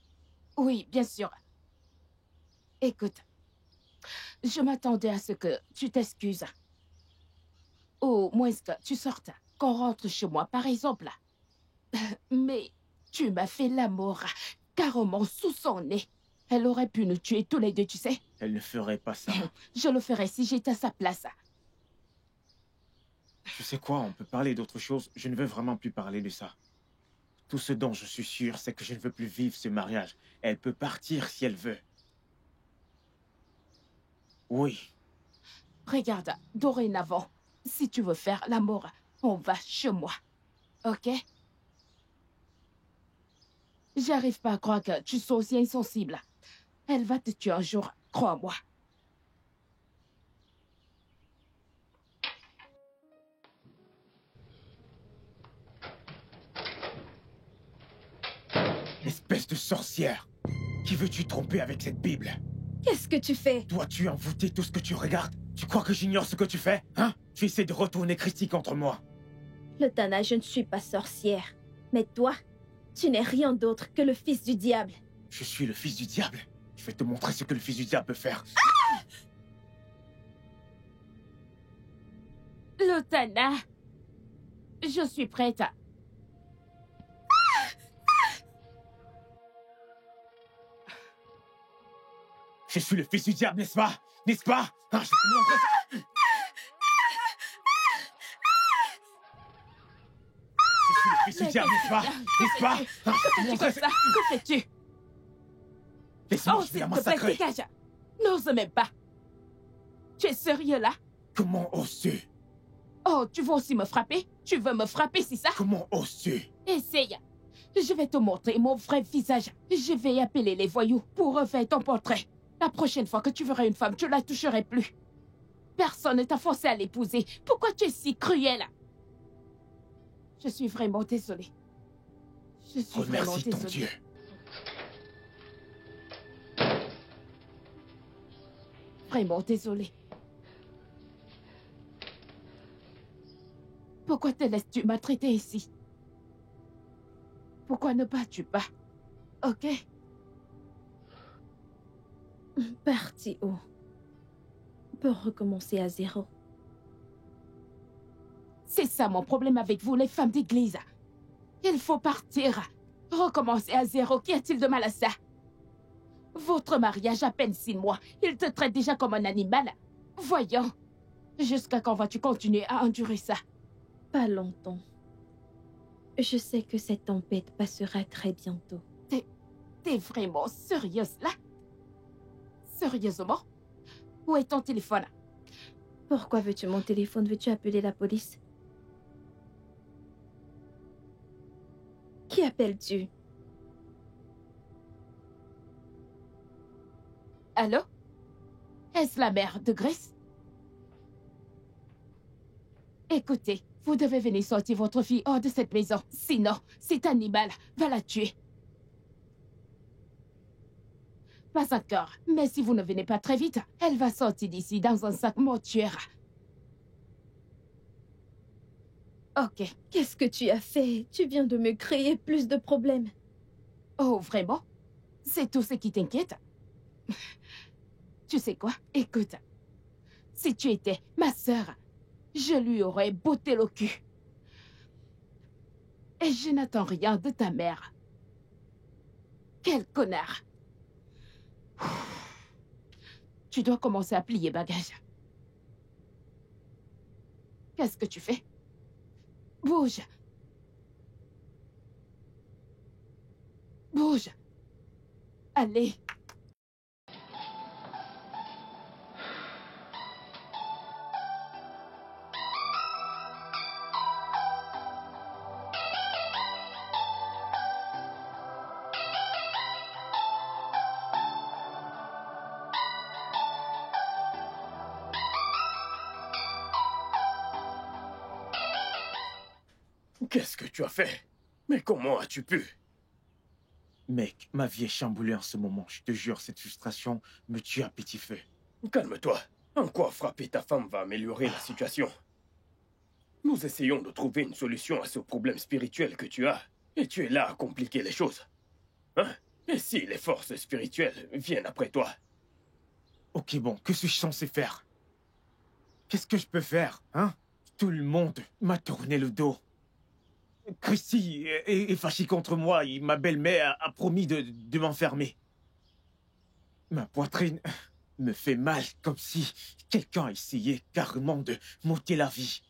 Oui, bien sûr. Écoute, je m'attendais à ce que tu t'excuses. Au moins que tu sortes, qu'on rentre chez moi, par exemple. Mais tu m'as fait l'amour, carrément sous son nez. Elle aurait pu nous tuer tous les deux, tu sais. Elle ne ferait pas ça. Je le ferais si j'étais à sa place. Tu sais quoi, on peut parler d'autre chose. Je ne veux vraiment plus parler de ça. Tout ce dont je suis sûr, c'est que je ne veux plus vivre ce mariage. Elle peut partir si elle veut. Oui. Regarde, dorénavant, si tu veux faire l'amour, on va chez moi. Ok? J'arrive pas à croire que tu sois aussi insensible. Elle va te tuer un jour, crois-moi. Espèce de sorcière! Qui veux-tu tromper avec cette Bible? Qu'est-ce que tu fais? Dois-tu envoûter tout ce que tu regardes? Tu crois que j'ignore ce que tu fais? Hein? Tu essaies de retourner Christy contre moi. Lotana, je ne suis pas sorcière. Mais toi, tu n'es rien d'autre que le fils du diable. Je suis le fils du diable. Je vais te montrer ce que le fils du diable peut faire. Lotana, je suis prête. Je suis le fils du diable, n'est-ce pas? N'est-ce pas? Ah, je vais te montrer. Je suis le fils du diable, n'est-ce pas? N'est-ce pas? Ah, je vais te montrer. Ça, que fais-tu? Laisse-moi, je vais s'il la te plaît, massacrer. dégage. N'ose même pas. Tu es sérieux là? Comment oses-tu? Oh, tu veux aussi me frapper? Tu veux me frapper, c'est ça? Comment oses-tu? Essaye. Je vais te montrer mon vrai visage. Je vais appeler les voyous pour refaire ton portrait. La prochaine fois que tu verras une femme, tu la toucherai plus. Personne ne t'a forcé à l'épouser. Pourquoi tu es si cruel? Je suis vraiment désolée. Je suis vraiment Remercie ton désolée. Dieu. Vraiment désolée. Pourquoi te laisses-tu maltraiter ici? Pourquoi ne bats-tu pas? Ok? Parti où? Pour recommencer à zéro. C'est ça mon problème avec vous, les femmes d'église. Il faut partir. Recommencer à zéro. Qu'y a-t-il de mal à ça? Votre mariage à peine 6 mois. Il te traite déjà comme un animal. Voyons. Jusqu'à quand vas-tu continuer à endurer ça? Pas longtemps. Je sais que cette tempête passera très bientôt. T'es vraiment sérieuse là? Sérieusement? Où est ton téléphone? Pourquoi veux-tu mon téléphone? Veux-tu appeler la police? Qui appelles-tu? Allô? Est-ce la mère de Grace? Écoutez, vous devez venir sortir votre fille hors de cette maison. Sinon, cet animal va la tuer. Pas encore, mais si vous ne venez pas très vite, elle va sortir d'ici dans un sac mortuaire. Ok. Qu'est-ce que tu as fait? Tu viens de me créer plus de problèmes. Oh, vraiment? C'est tout ce qui t'inquiète? Tu sais quoi? Écoute, si tu étais ma sœur, je lui aurais botté le cul. Et je n'attends rien de ta mère. Quel connard! Tu dois commencer à plier bagages. Qu'est-ce que tu fais? Bouge! Bouge! Allez! Qu'est-ce que tu as fait? Mais comment as-tu pu? Mec, ma vie est chamboulée en ce moment. Je te jure, cette frustration me tue à petit feu. Calme-toi. En quoi frapper ta femme va améliorer la situation? Nous essayons de trouver une solution à ce problème spirituel que tu as. Et tu es là à compliquer les choses. Hein? Et si les forces spirituelles viennent après toi? Ok, bon, que suis-je censé faire? Qu'est-ce que je peux faire, hein? Tout le monde m'a tourné le dos. Christy est fâchée contre moi et ma belle-mère a promis de m'enfermer. Ma poitrine me fait mal, comme si quelqu'un essayait carrément de m'ôter la vie.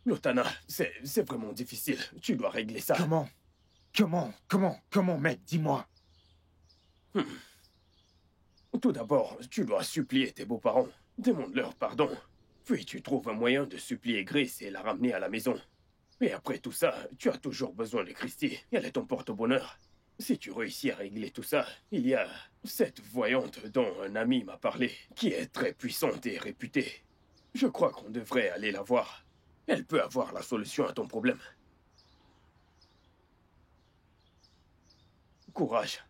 Lotana, c'est vraiment difficile. Tu dois régler ça. Comment, mec, dis-moi. Tout d'abord, tu dois supplier tes beaux-parents. Demande-leur pardon. Puis tu trouves un moyen de supplier Grace et la ramener à la maison. Et après tout ça, tu as toujours besoin de Christy. Elle est ton porte-bonheur. Si tu réussis à régler tout ça, il y a cette voyante dont un ami m'a parlé, qui est très puissante et réputée. Je crois qu'on devrait aller la voir. Elle peut avoir la solution à ton problème. Courage.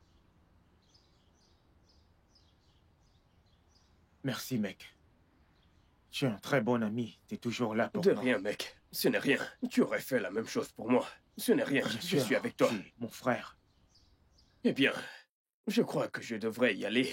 Merci, mec. Tu es un très bon ami. T'es toujours là pour moi. De moi. rien, mec. Ce n'est rien. Tu aurais fait la même chose pour moi. Ce n'est rien. Je suis avec toi. Tu es mon frère. Eh bien, je crois que je devrais y aller.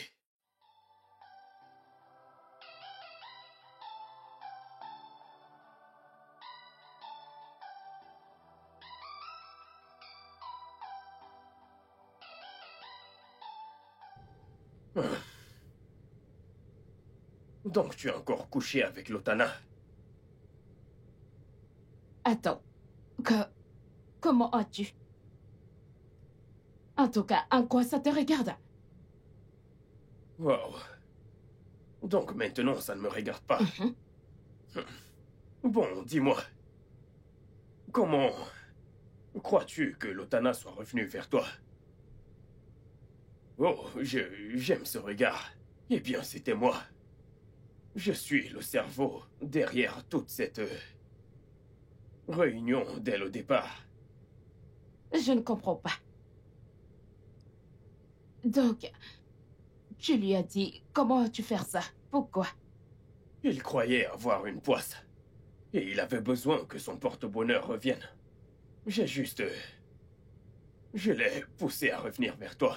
Donc tu es encore couché avec Lotana? Attends. Comment as-tu? En tout cas, en quoi ça te regarde? Wow. Donc maintenant, ça ne me regarde pas. Bon, dis-moi. Comment crois-tu que Lotana soit revenue vers toi? Oh, j'aime ce regard. Eh bien, c'était moi. Je suis le cerveau derrière toute cette réunion dès le départ. Je ne comprends pas. Donc, tu lui as dit comment as-tu faire ça? Pourquoi? Il croyait avoir une poisse. Et il avait besoin que son porte-bonheur revienne. J'ai juste... Je l'ai poussé à revenir vers toi.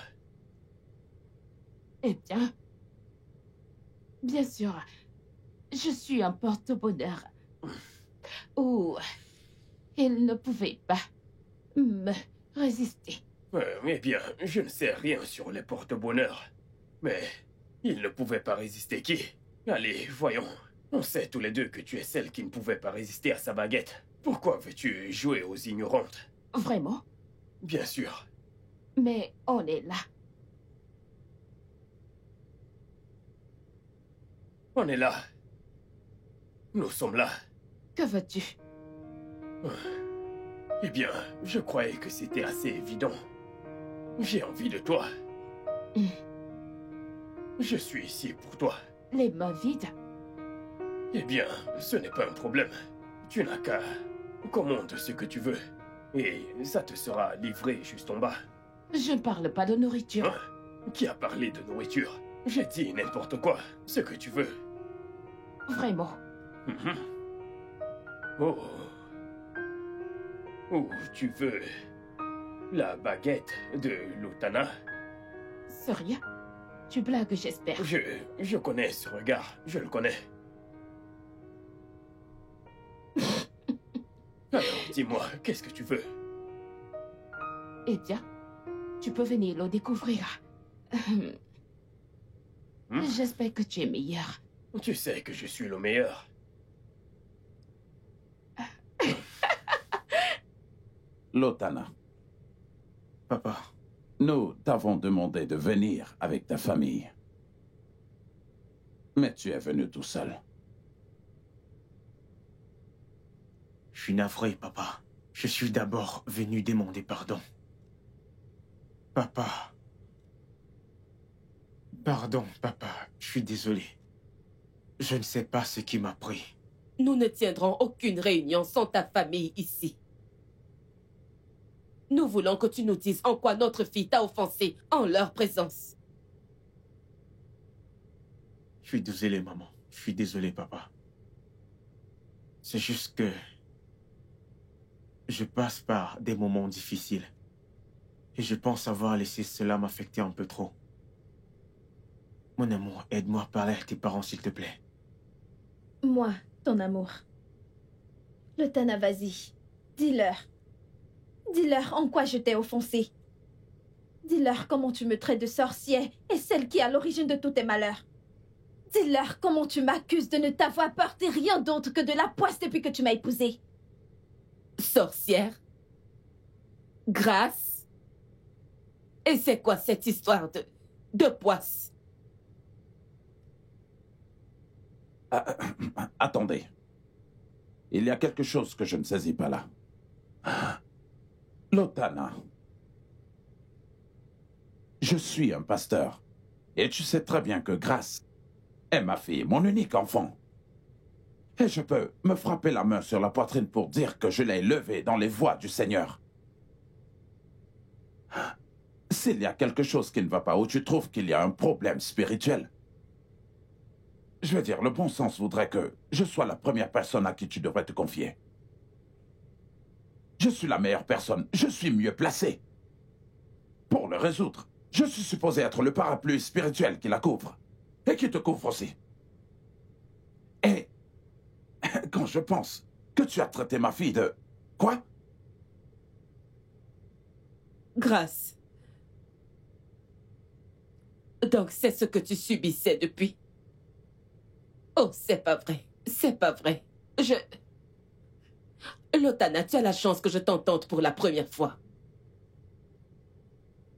Eh bien... Bien sûr, je suis un porte-bonheur. Ou il ne pouvait pas me résister. Eh bien, je ne sais rien sur les porte-bonheur. Mais il ne pouvait pas résister qui? Allez, voyons. On sait tous les deux que tu es celle qui ne pouvait pas résister à sa baguette. Pourquoi veux-tu jouer aux ignorantes? Vraiment? Bien sûr. Mais on est là. On est là. Nous sommes là. Que veux-tu? Eh bien, je croyais que c'était assez évident. J'ai envie de toi. Je suis ici pour toi. Les mains vides? Eh bien, ce n'est pas un problème. Tu n'as qu'à commande ce que tu veux. Et ça te sera livré juste en bas. Je ne parle pas de nourriture. Hein? Qui a parlé de nourriture? J'ai dit n'importe quoi. Ce que tu veux. Vraiment? Oh. Ou tu veux la baguette de Lutana? C'est rien. Tu blagues, j'espère. Je connais ce regard. Je le connais. Alors, dis-moi, qu'est-ce que tu veux? Eh bien, tu peux venir le découvrir. J'espère que tu es meilleur. Tu sais que je suis le meilleur. Lotana. Papa. Nous t'avons demandé de venir avec ta famille. Mais tu es venu tout seul. Je suis navré, papa. Je suis d'abord venu demander pardon. Papa. Pardon, papa. Je suis désolé. Je ne sais pas ce qui m'a pris. Nous ne tiendrons aucune réunion sans ta famille ici. Nous voulons que tu nous dises en quoi notre fille t'a offensé en leur présence. Je suis désolé, maman. Je suis désolé, papa. C'est juste que je passe par des moments difficiles. Et je pense avoir laissé cela m'affecter un peu trop. Mon amour, aide-moi à parler à tes parents, s'il te plaît. Moi, ton amour. Lutana, vas-y. Dis-leur. Dis-leur en quoi je t'ai offensé. Dis-leur comment tu me traites de sorcière et celle qui est à l'origine de tous tes malheurs. Dis-leur comment tu m'accuses de ne t'avoir apporté rien d'autre que de la poisse depuis que tu m'as épousée. Sorcière? Grâce? Et c'est quoi cette histoire de poisse? Attendez. Il y a quelque chose que je ne saisis pas là. Lotana. Je suis un pasteur. Et tu sais très bien que Grâce est ma fille, mon unique enfant. Et je peux me frapper la main sur la poitrine pour dire que je l'ai élevée dans les voies du Seigneur. S'il y a quelque chose qui ne va pas, ou tu trouves qu'il y a un problème spirituel, je veux dire, le bon sens voudrait que je sois la première personne à qui tu devrais te confier. Je suis la meilleure personne, je suis mieux placé pour le résoudre. Je suis supposé être le parapluie spirituel qui la couvre et qui te couvre aussi. Et quand je pense que tu as traité ma fille de... Quoi? Grâce. Donc c'est ce que tu subissais depuis. Oh, c'est pas vrai. C'est pas vrai. Lutana, tu as la chance que je t'entende pour la première fois.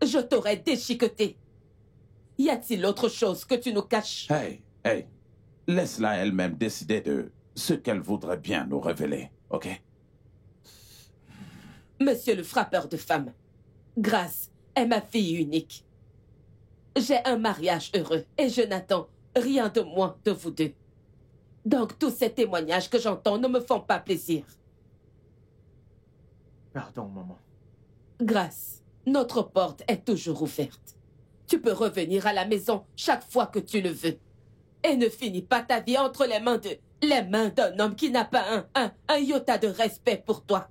Je t'aurais déchiqueté. Y a-t-il autre chose que tu nous caches? Hey. Laisse-la elle-même décider de ce qu'elle voudrait bien nous révéler, ok? Monsieur le frappeur de femmes, Grâce est ma fille unique. J'ai un mariage heureux et je n'attends rien de moins de vous deux. Donc tous ces témoignages que j'entends ne me font pas plaisir. Pardon, maman. Grâce, notre porte est toujours ouverte. Tu peux revenir à la maison chaque fois que tu le veux. Et ne finis pas ta vie entre les mains d'un homme qui n'a pas un iota de respect pour toi.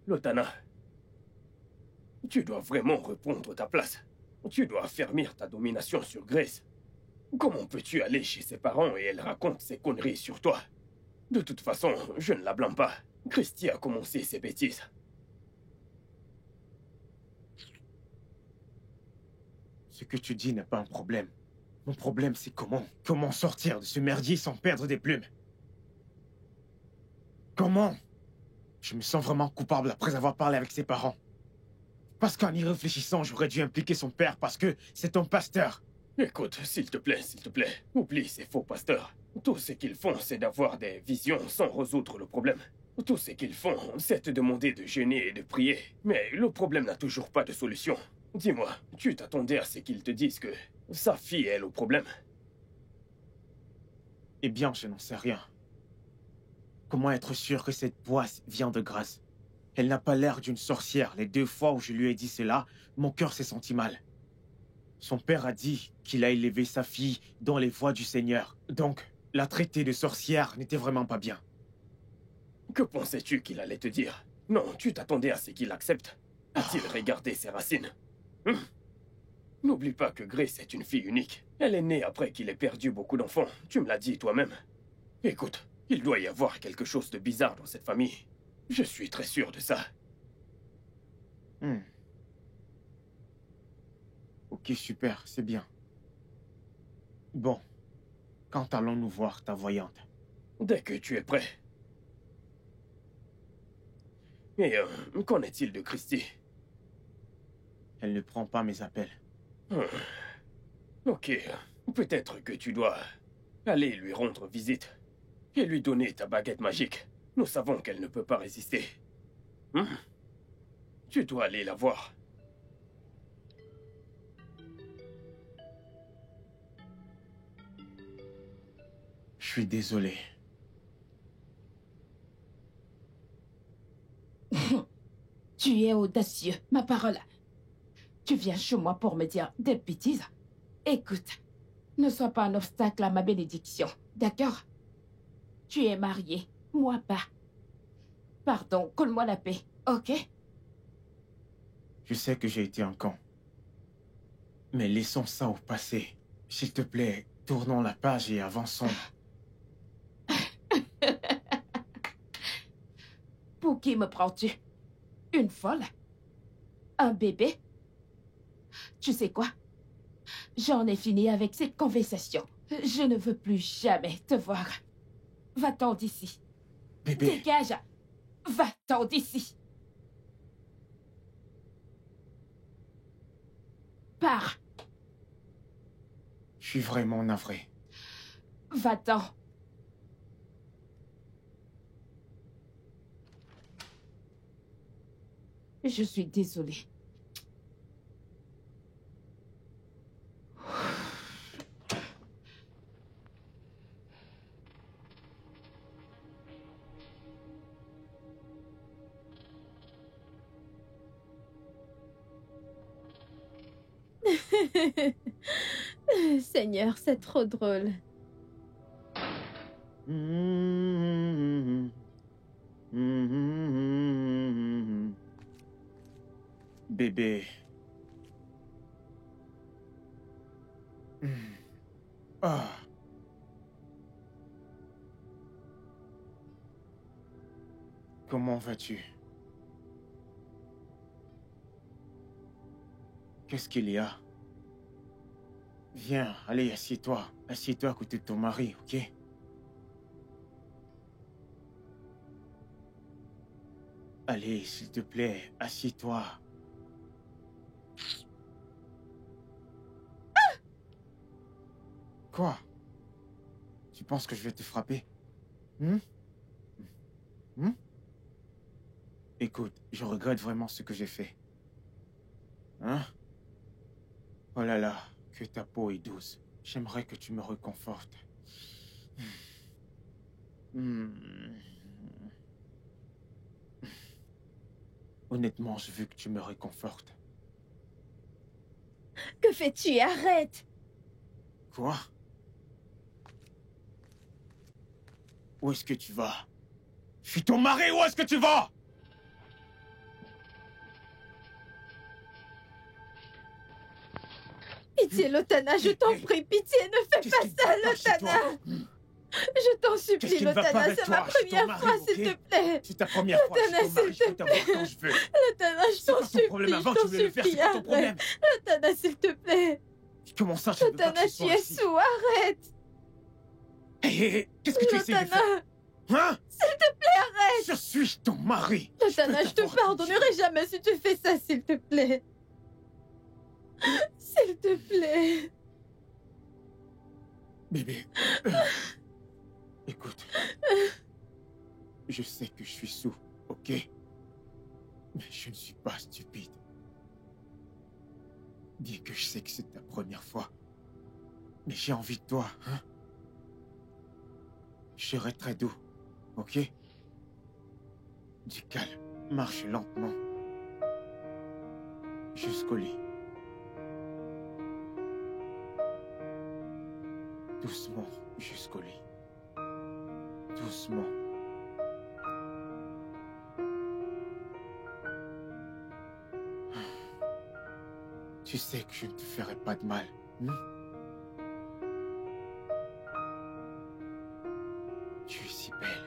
Lotana, tu dois vraiment reprendre ta place. Tu dois affermir ta domination sur Grace. Comment peux-tu aller chez ses parents et elle raconte ses conneries sur toi? De toute façon, je ne la blâme pas. Christy a commencé ses bêtises. Ce que tu dis n'est pas un problème. Mon problème, c'est comment sortir de ce merdier sans perdre des plumes. Comment? Je me sens vraiment coupable après avoir parlé avec ses parents. Parce qu'en y réfléchissant, j'aurais dû impliquer son père parce que c'est ton pasteur. Écoute, s'il te plaît, oublie ces faux pasteurs. Tout ce qu'ils font, c'est d'avoir des visions sans résoudre le problème. Tout ce qu'ils font, c'est te demander de jeûner et de prier. Mais le problème n'a toujours pas de solution. Dis-moi, tu t'attendais à ce qu'ils te disent que sa fille est le problème? Eh bien, je n'en sais rien. Comment être sûr que cette poisse vient de Grace? Elle n'a pas l'air d'une sorcière. Les 2 fois où je lui ai dit cela, mon cœur s'est senti mal. Son père a dit qu'il a élevé sa fille dans les voies du Seigneur. Donc, la traiter de sorcière n'était vraiment pas bien. Que pensais-tu qu'il allait te dire? Non, tu t'attendais à ce qu'il accepte. A-t-il regardé ses racines? N'oublie pas que Grace est une fille unique. Elle est née après qu'il ait perdu beaucoup d'enfants. Tu me l'as dit toi-même. Écoute, il doit y avoir quelque chose de bizarre dans cette famille. Je suis très sûr de ça. Ok, super, c'est bien. Bon, quand allons-nous voir ta voyante? Dès que tu es prêt. Et qu'en est-il de Christy? Elle ne prend pas mes appels. Ok, peut-être que tu dois aller lui rendre visite et lui donner ta baguette magique. Nous savons qu'elle ne peut pas résister. Tu dois aller la voir. Je suis désolé. Tu es audacieux, ma parole. Tu viens chez moi pour me dire des bêtises. Écoute, ne sois pas un obstacle à ma bénédiction, d'accord? Tu es marié, moi pas. Pardon, colle-moi la paix, ok? Je sais que j'ai été un con. Mais laissons ça au passé. S'il te plaît, tournons la page et avançons. Pour qui me prends-tu? Une folle? Un bébé? Tu sais quoi? J'en ai fini avec cette conversation. Je ne veux plus jamais te voir. Va-t'en d'ici. Bébé. Dégage. Va-t'en d'ici. Pars. Je suis vraiment navré. Va-t'en. Je suis désolée. Seigneur, c'est trop drôle. Bébé. Ah. Comment vas-tu? Qu'est-ce qu'il y a? Viens, allez, assieds-toi. Assieds-toi à côté de ton mari, ok? Allez, s'il te plaît, assieds-toi. Quoi? Tu penses que je vais te frapper? Écoute, je regrette vraiment ce que j'ai fait. Hein? Oh là là, que ta peau est douce. J'aimerais que tu me réconfortes. Honnêtement, je veux que tu me réconfortes. Que fais-tu? Arrête! Quoi? Où est-ce que tu vas? Je suis ton mari, où est-ce que tu vas? Pitié, Lotana, je t'en prie, pitié, ne fais pas ça, Lotana. Je t'en supplie, Lotana, c'est ma première fois, s'il te plaît. C'est ta première fois. Lotana, s'il te plaît. Quand je veux. Lotana, je t'en supplie. C'est pas ton problème avant, tu voulais le faire, c'est pas ton problème. Lotana, s'il te plaît. Comment ça, je veux pas Lotana, que tu es sous, arrête. Hé, qu'est-ce que tu essaies de faire? Hein? S'il te plaît, arrête. Je suis ton mari. Lotana, je te pardonnerai jamais si tu fais ça, s'il te plaît. S'il te plaît. Bébé. Écoute. Je sais que je suis sous, ok? Mais je ne suis pas stupide. Dis que je sais que c'est ta première fois. Mais j'ai envie de toi, hein? Je serai très doux, ok? Du calme, marche lentement. Jusqu'au lit. Doucement, jusqu'au lit. Doucement. Tu sais que je ne te ferai pas de mal, hein? Tu es si belle.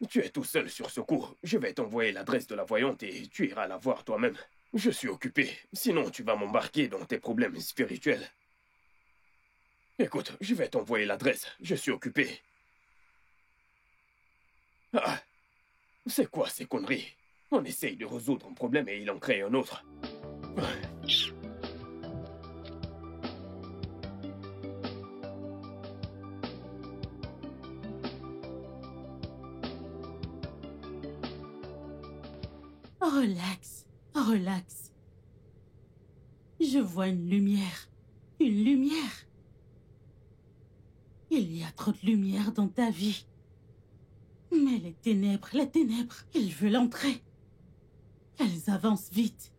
Tu es tout seul sur ce coup. Je vais t'envoyer l'adresse de la voyante et tu iras la voir toi-même. Je suis occupé. Sinon, tu vas m'embarquer dans tes problèmes spirituels. Écoute, je vais t'envoyer l'adresse. Je suis occupé. Ah, c'est quoi ces conneries? On essaye de résoudre un problème et il en crée un autre. Relax, relax. Je vois une lumière. Une lumière. Il y a trop de lumière dans ta vie. Mais les ténèbres, elles veulent entrer. Elles avancent vite.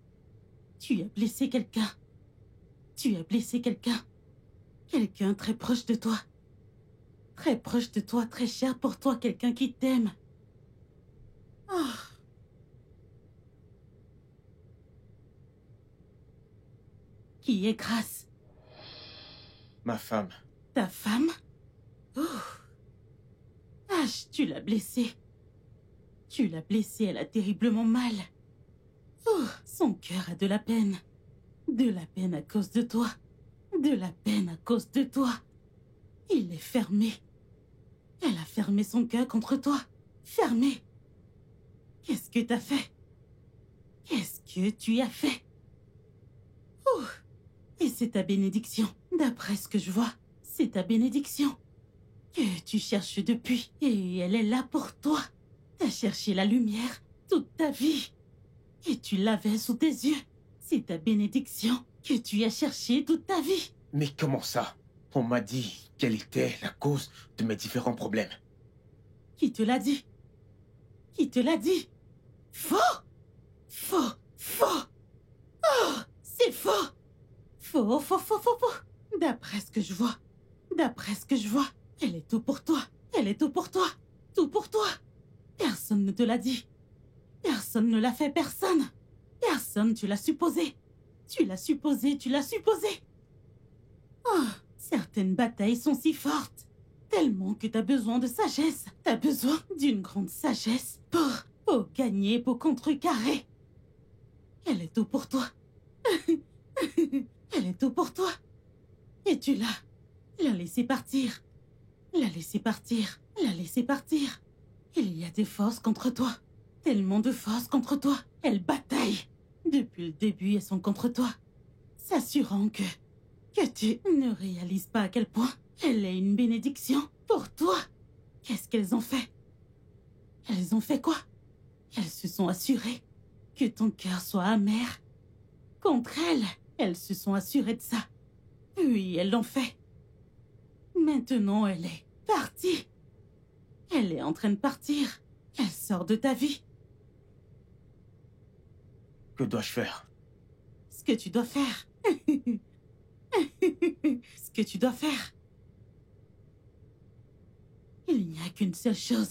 Tu as blessé quelqu'un. Tu as blessé quelqu'un. Quelqu'un très proche de toi. Très proche de toi, très cher pour toi, quelqu'un qui t'aime. Oh. Qui est Grace? Ma femme. Ta femme? Oh. Tu l'as blessée. Tu l'as blessée, elle a terriblement mal. Oh, son cœur a de la peine. De la peine à cause de toi. De la peine à cause de toi. Il est fermé. Elle a fermé son cœur contre toi. Fermé. Qu'est-ce que t'as fait? Qu'est-ce que tu as fait? Oh. Et c'est ta bénédiction, d'après ce que je vois. C'est ta bénédiction que tu cherches depuis. Et elle est là pour toi. T'as cherché la lumière toute ta vie. Et tu l'avais sous tes yeux. C'est ta bénédiction que tu as cherchée toute ta vie. Mais comment ça? On m'a dit quelle était la cause de mes différents problèmes. Qui te l'a dit? Qui te l'a dit? Faux! Faux! Faux! Oh! C'est faux! Faux, faux, faux, faux, faux. D'après ce que je vois. D'après ce que je vois. Elle est tout pour toi. Elle est tout pour toi. Tout pour toi. Personne ne te l'a dit. Personne ne l'a fait, personne. Personne, tu l'as supposé. Tu l'as supposé, tu l'as supposé. Oh, certaines batailles sont si fortes. Tellement que t'as besoin de sagesse. T'as besoin d'une grande sagesse pour gagner, pour contrecarrer. Elle est tout pour toi. Elle est tout pour toi. Et tu l'as laissé partir. La laisser partir. La laisser partir. Il y a des forces contre toi. Tellement de forces contre toi. Elles bataillent. Depuis le début, elles sont contre toi. S'assurant que tu ne réalises pas à quel point elle est une bénédiction pour toi. Qu'est-ce qu'elles ont fait? Elles ont fait quoi? Elles se sont assurées que ton cœur soit amer. Contre elles se sont assurées de ça. Oui, elles l'ont fait. Maintenant, elle est partie. Elle est en train de partir. Elle sort de ta vie. Que dois-je faire? Ce que tu dois faire. Ce que tu dois faire. Il n'y a qu'une seule chose.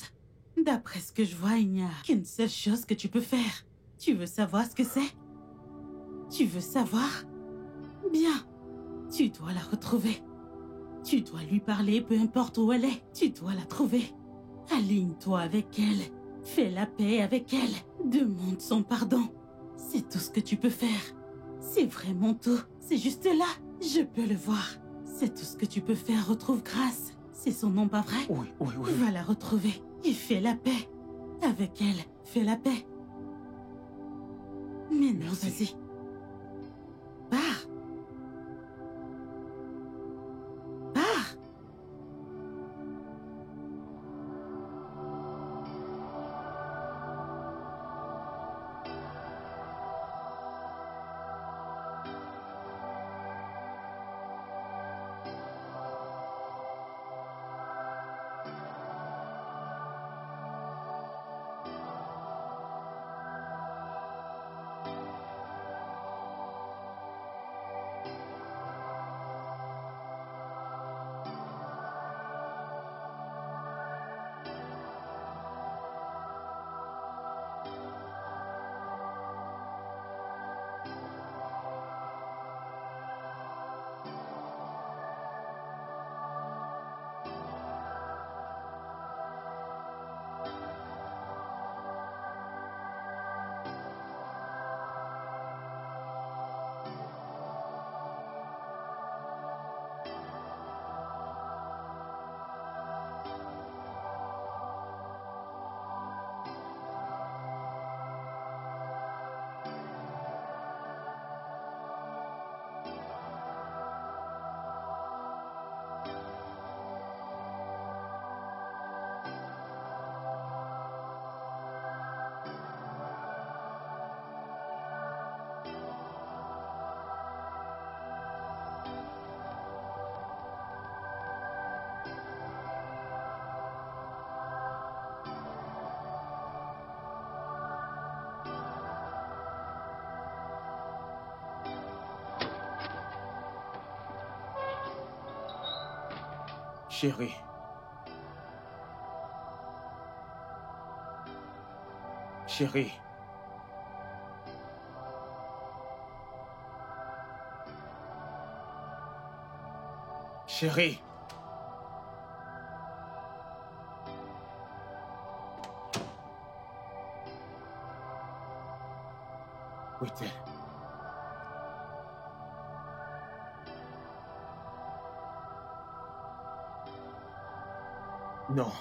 D'après ce que je vois, il n'y a qu'une seule chose que tu peux faire. Tu veux savoir ce que c'est? Tu veux savoir? Bien. Tu dois la retrouver. Tu dois lui parler, peu importe où elle est. Tu dois la trouver. Aligne-toi avec elle. Fais la paix avec elle. Demande son pardon. C'est tout ce que tu peux faire. C'est vraiment tout. C'est juste là. Je peux le voir. C'est tout ce que tu peux faire. Retrouve Grâce. C'est son nom, pas vrai? Oui. Va la retrouver et fais la paix. Avec elle, fais la paix. Mais non, Merci. vas-y. Pars. Pars. Chérie. Chérie. Chérie. Où est-elle? Non.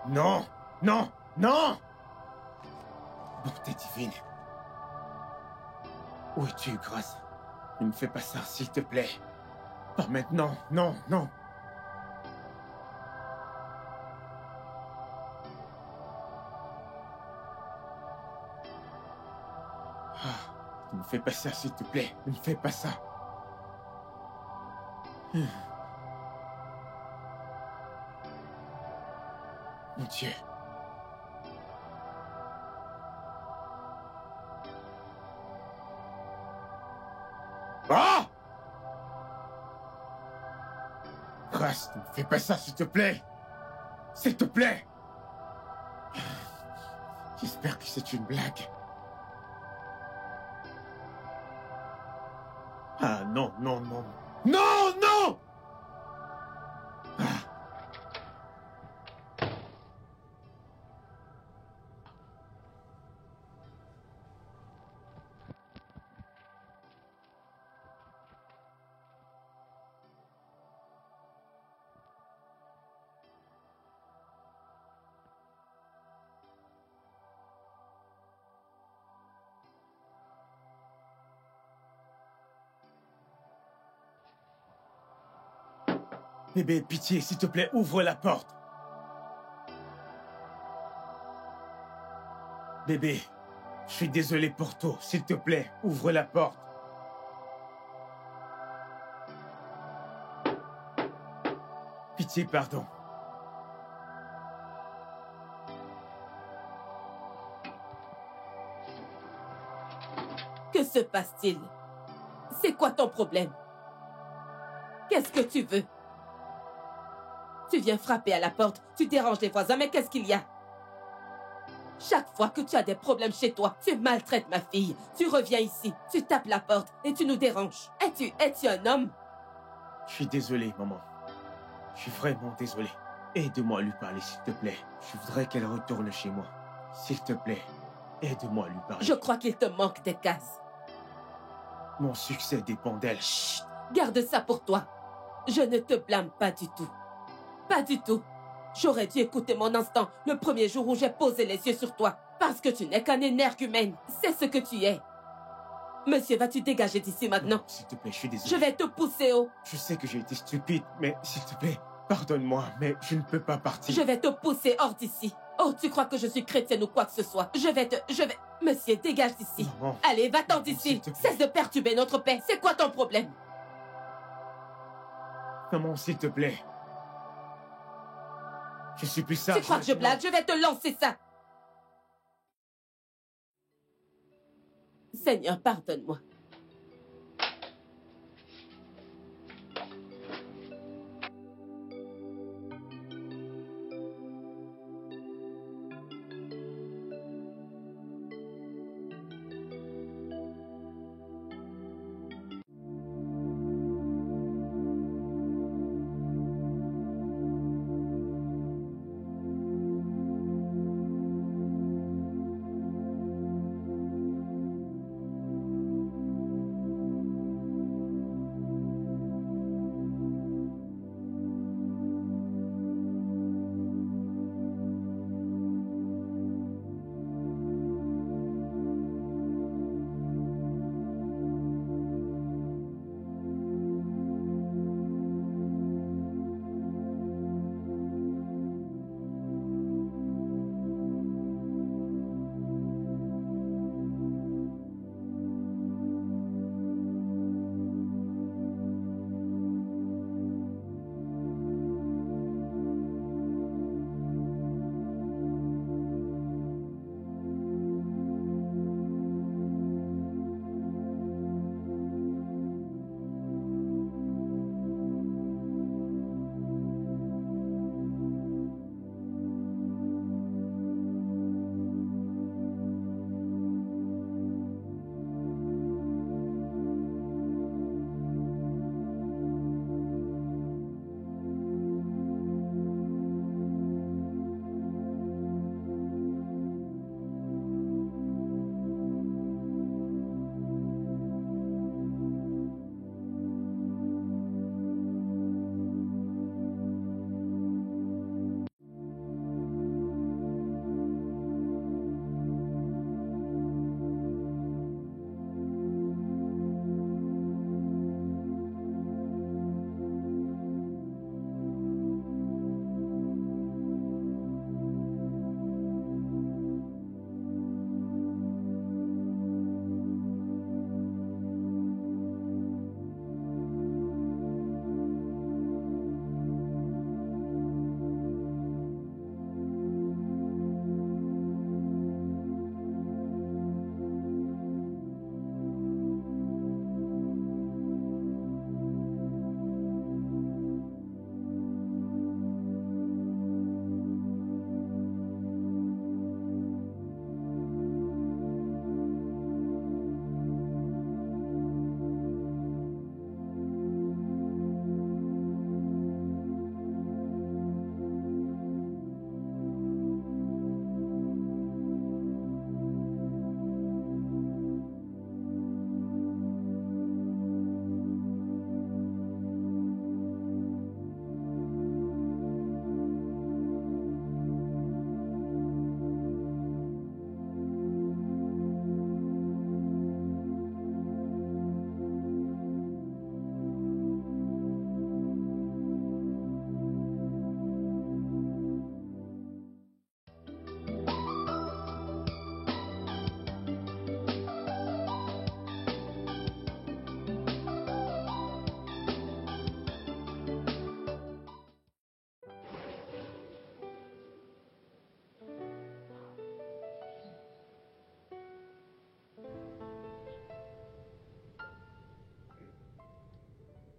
Non. Non. Non. Bonté divine. Où es-tu, Grâce? Ne me fais pas ça, s'il te plaît. Pas maintenant. Non, non. Ne me fais pas ça, s'il te plaît. Ne me fais pas ça. Mon Dieu. Ah! Grâce, ne me fais pas ça, s'il te plaît. S'il te plaît. J'espère que c'est une blague. Ah non, non, non. Non, non! Bébé, pitié, s'il te plaît, ouvre la porte. Bébé, je suis désolé pour tout. S'il te plaît, ouvre la porte. Pitié, pardon. Que se passe-t-il? C'est quoi ton problème? Qu'est-ce que tu veux? Tu viens frapper à la porte, tu déranges les voisins, mais qu'est-ce qu'il y a? Chaque fois que tu as des problèmes chez toi, tu maltraites ma fille. Tu reviens ici, tu tapes la porte et tu nous déranges. Es-tu un homme? Je suis désolé, maman. Je suis vraiment désolé. Aide-moi à lui parler, s'il te plaît. Je voudrais qu'elle retourne chez moi. S'il te plaît, aide-moi à lui parler. Je crois qu'il te manque des cases. Mon succès dépend d'elle. Chut, garde ça pour toi. Je ne te blâme pas du tout. Pas du tout. J'aurais dû écouter mon instinct le premier jour où j'ai posé les yeux sur toi. Parce que tu n'es qu'un énergumène. C'est ce que tu es. Monsieur, vas-tu dégager d'ici maintenant? S'il te plaît, je suis désolé. Je vais te pousser haut. Je sais que j'ai été stupide, mais s'il te plaît, pardonne-moi, mais je ne peux pas partir. Je vais te pousser hors d'ici. Oh, tu crois que je suis chrétienne ou quoi que ce soit? Je vais... Monsieur, dégage d'ici. Maman. Allez, va-t'en d'ici. S'il te plaît. Cesse de perturber notre paix. C'est quoi ton problème? Maman, s'il te plaît. Je suis plus sage. Tu crois que je blague? Je vais te lancer ça. Seigneur, pardonne-moi.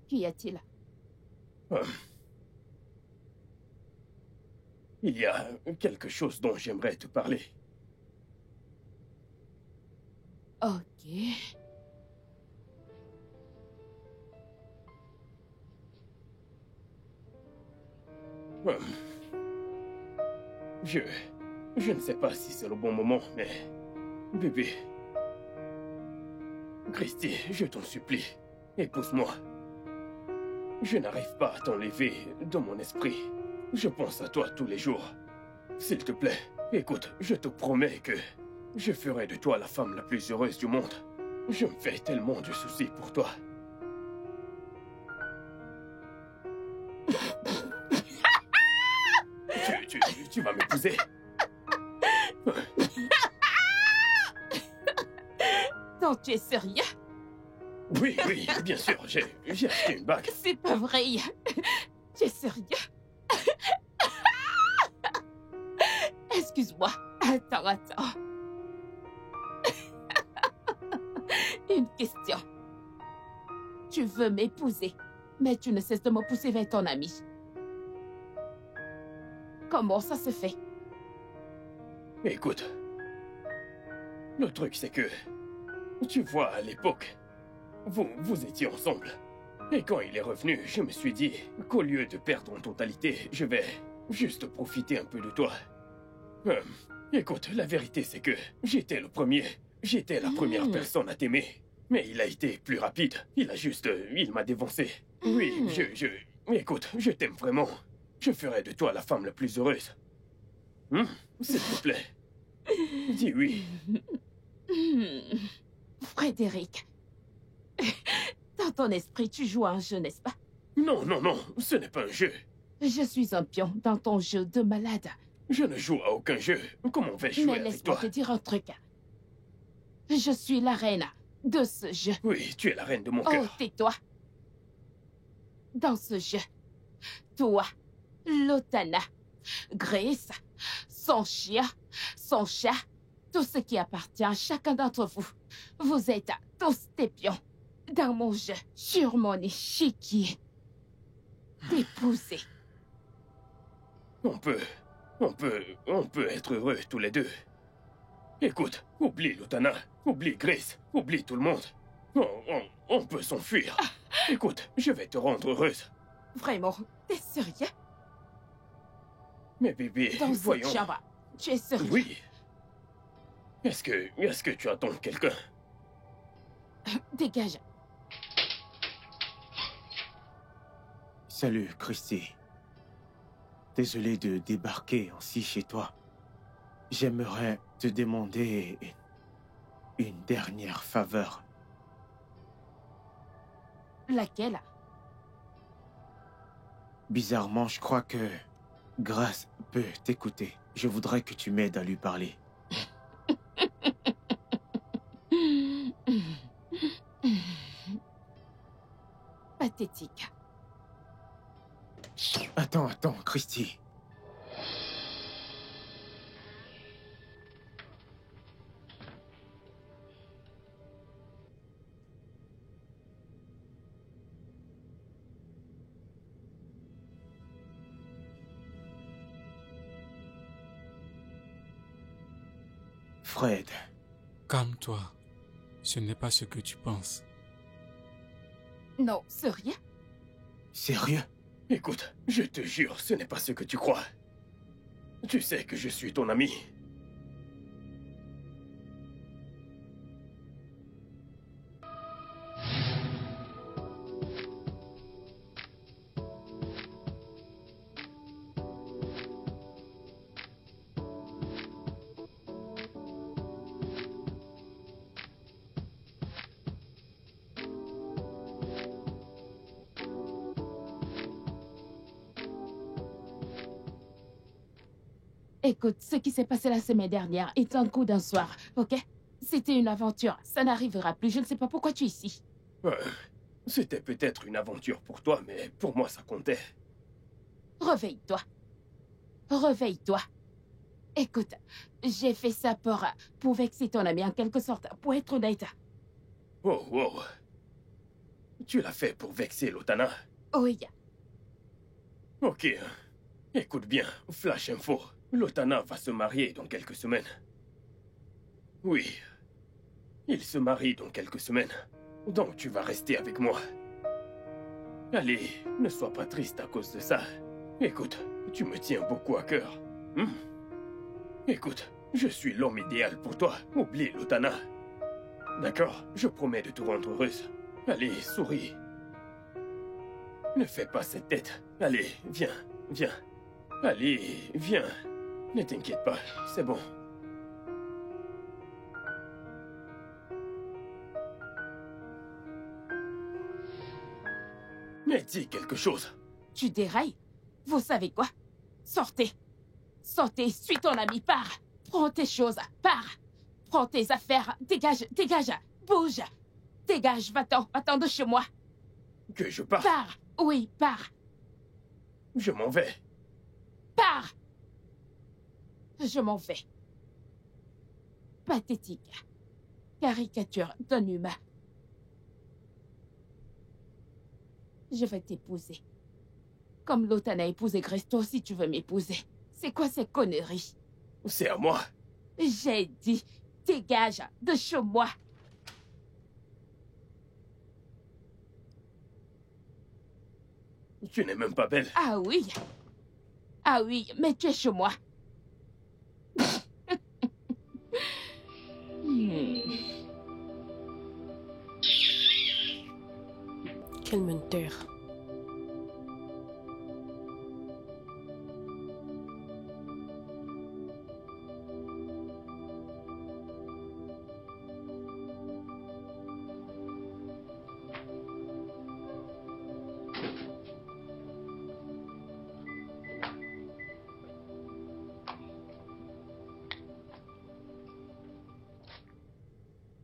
Qu'y a-t-il? il y a quelque chose dont j'aimerais te parler. Ok. Hum. Je ne sais pas si c'est le bon moment, mais... Bébé... Christy, je t'en supplie, épouse-moi. Je n'arrive pas à t'enlever de mon esprit. Je pense à toi tous les jours. S'il te plaît, écoute, je te promets que je ferai de toi la femme la plus heureuse du monde. Je me fais tellement de soucis pour toi. Tu vas m'épouser? Donc tu es sérieux? Oui, oui, bien sûr, j'ai acheté une bague. C'est pas vrai. Tu es sérieux? Excuse-moi. Attends. Une question. Tu veux m'épouser, mais tu ne cesses de me pousser vers ton ami. Comment ça se fait? Écoute, le truc c'est que, tu vois, à l'époque, vous étiez ensemble. Et quand il est revenu, je me suis dit qu'au lieu de perdre en totalité, je vais juste profiter un peu de toi. Écoute, la vérité c'est que j'étais la première personne à t'aimer. Mais il a été plus rapide. Il m'a dévancé. Oui, écoute, je t'aime vraiment. Je ferai de toi la femme la plus heureuse. S'il te plaît. Dis oui. Frédéric, dans ton esprit, tu joues à un jeu, n'est-ce pas? Non, ce n'est pas un jeu. Je suis un pion dans ton jeu de malade. Je ne joue à aucun jeu. Comment vais-je jouer avec toi? Mais laisse-moi te dire un truc. Je suis la reine de ce jeu. Oui, tu es la reine de mon cœur. Oh, tais-toi. Dans ce jeu, toi, Lotana, Grace, son chien, son chat, tout ce qui appartient à chacun d'entre vous, vous êtes tous des pions dans mon jeu, sur mon échiquier. D'épousé. On peut être heureux tous les deux. Écoute, oublie Lotana, oublie Grace, oublie tout le monde. On peut s'enfuir. Écoute, je vais te rendre heureuse. Vraiment, t'es sérieux? Mais bébé, dans voyons. Cette chambre, tu es sérieux? Oui. Est-ce que tu attends quelqu'un? Dégage. Salut, Christy. Désolé de débarquer ainsi chez toi. J'aimerais te demander une dernière faveur. Laquelle? Bizarrement, je crois que Grace peut t'écouter. Je voudrais que tu m'aides à lui parler. Pathétique. Attends, Christy. Fred. Calme-toi. Ce n'est pas ce que tu penses. Non, sérieux? Sérieux? Écoute, je te jure, ce n'est pas ce que tu crois. Tu sais que je suis ton ami. Écoute, ce qui s'est passé la semaine dernière est un coup d'un soir, ok? C'était une aventure, ça n'arrivera plus, je ne sais pas pourquoi tu es ici. C'était peut-être une aventure pour toi, mais pour moi ça comptait. Réveille-toi. Réveille-toi. Écoute, j'ai fait ça pour vexer ton ami en quelque sorte, pour être honnête. Oh. Tu l'as fait pour vexer Lotana? Oui. Ok. Écoute bien, flash info. Lotana va se marier dans quelques semaines. Oui. Il se marie dans quelques semaines. Donc tu vas rester avec moi. Allez, ne sois pas triste à cause de ça. Écoute, tu me tiens beaucoup à cœur. Écoute, je suis l'homme idéal pour toi. Oublie Lotana. D'accord? Je promets de te rendre heureuse. Allez, souris. Ne fais pas cette tête. Allez, viens, viens. Allez, viens. Ne t'inquiète pas, c'est bon. Mais dis quelque chose. Tu dérailles? Vous savez quoi? Sortez. Sortez, suis ton ami, pars. Prends tes choses, pars. Prends tes affaires, dégage, dégage, bouge. Dégage, va-t'en, va-t'en de chez moi. Que je parte? Pars, oui, pars. Je m'en vais. Pars. Je m'en vais. Pathétique. Caricature d'un humain. Je vais t'épouser. Comme Lotana a épousé Gresto, si tu veux m'épouser. C'est quoi ces conneries? C'est à moi. J'ai dit, dégage de chez moi. Tu n'es même pas belle. Ah oui. Ah oui, mais tu es chez moi. Quel menteur.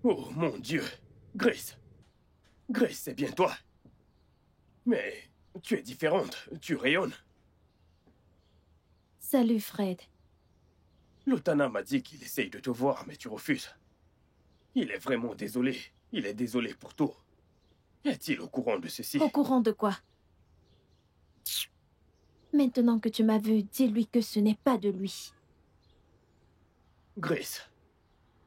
Oh mon Dieu. Grace. Grace, c'est bien toi. Mais tu es différente. Tu rayonnes. Salut, Fred. Lotana m'a dit qu'il essaye de te voir, mais tu refuses. Il est vraiment désolé. Il est désolé pour tout. Est-il au courant de ceci? Au courant de quoi? Maintenant que tu m'as vu, dis-lui que ce n'est pas de lui. Grace,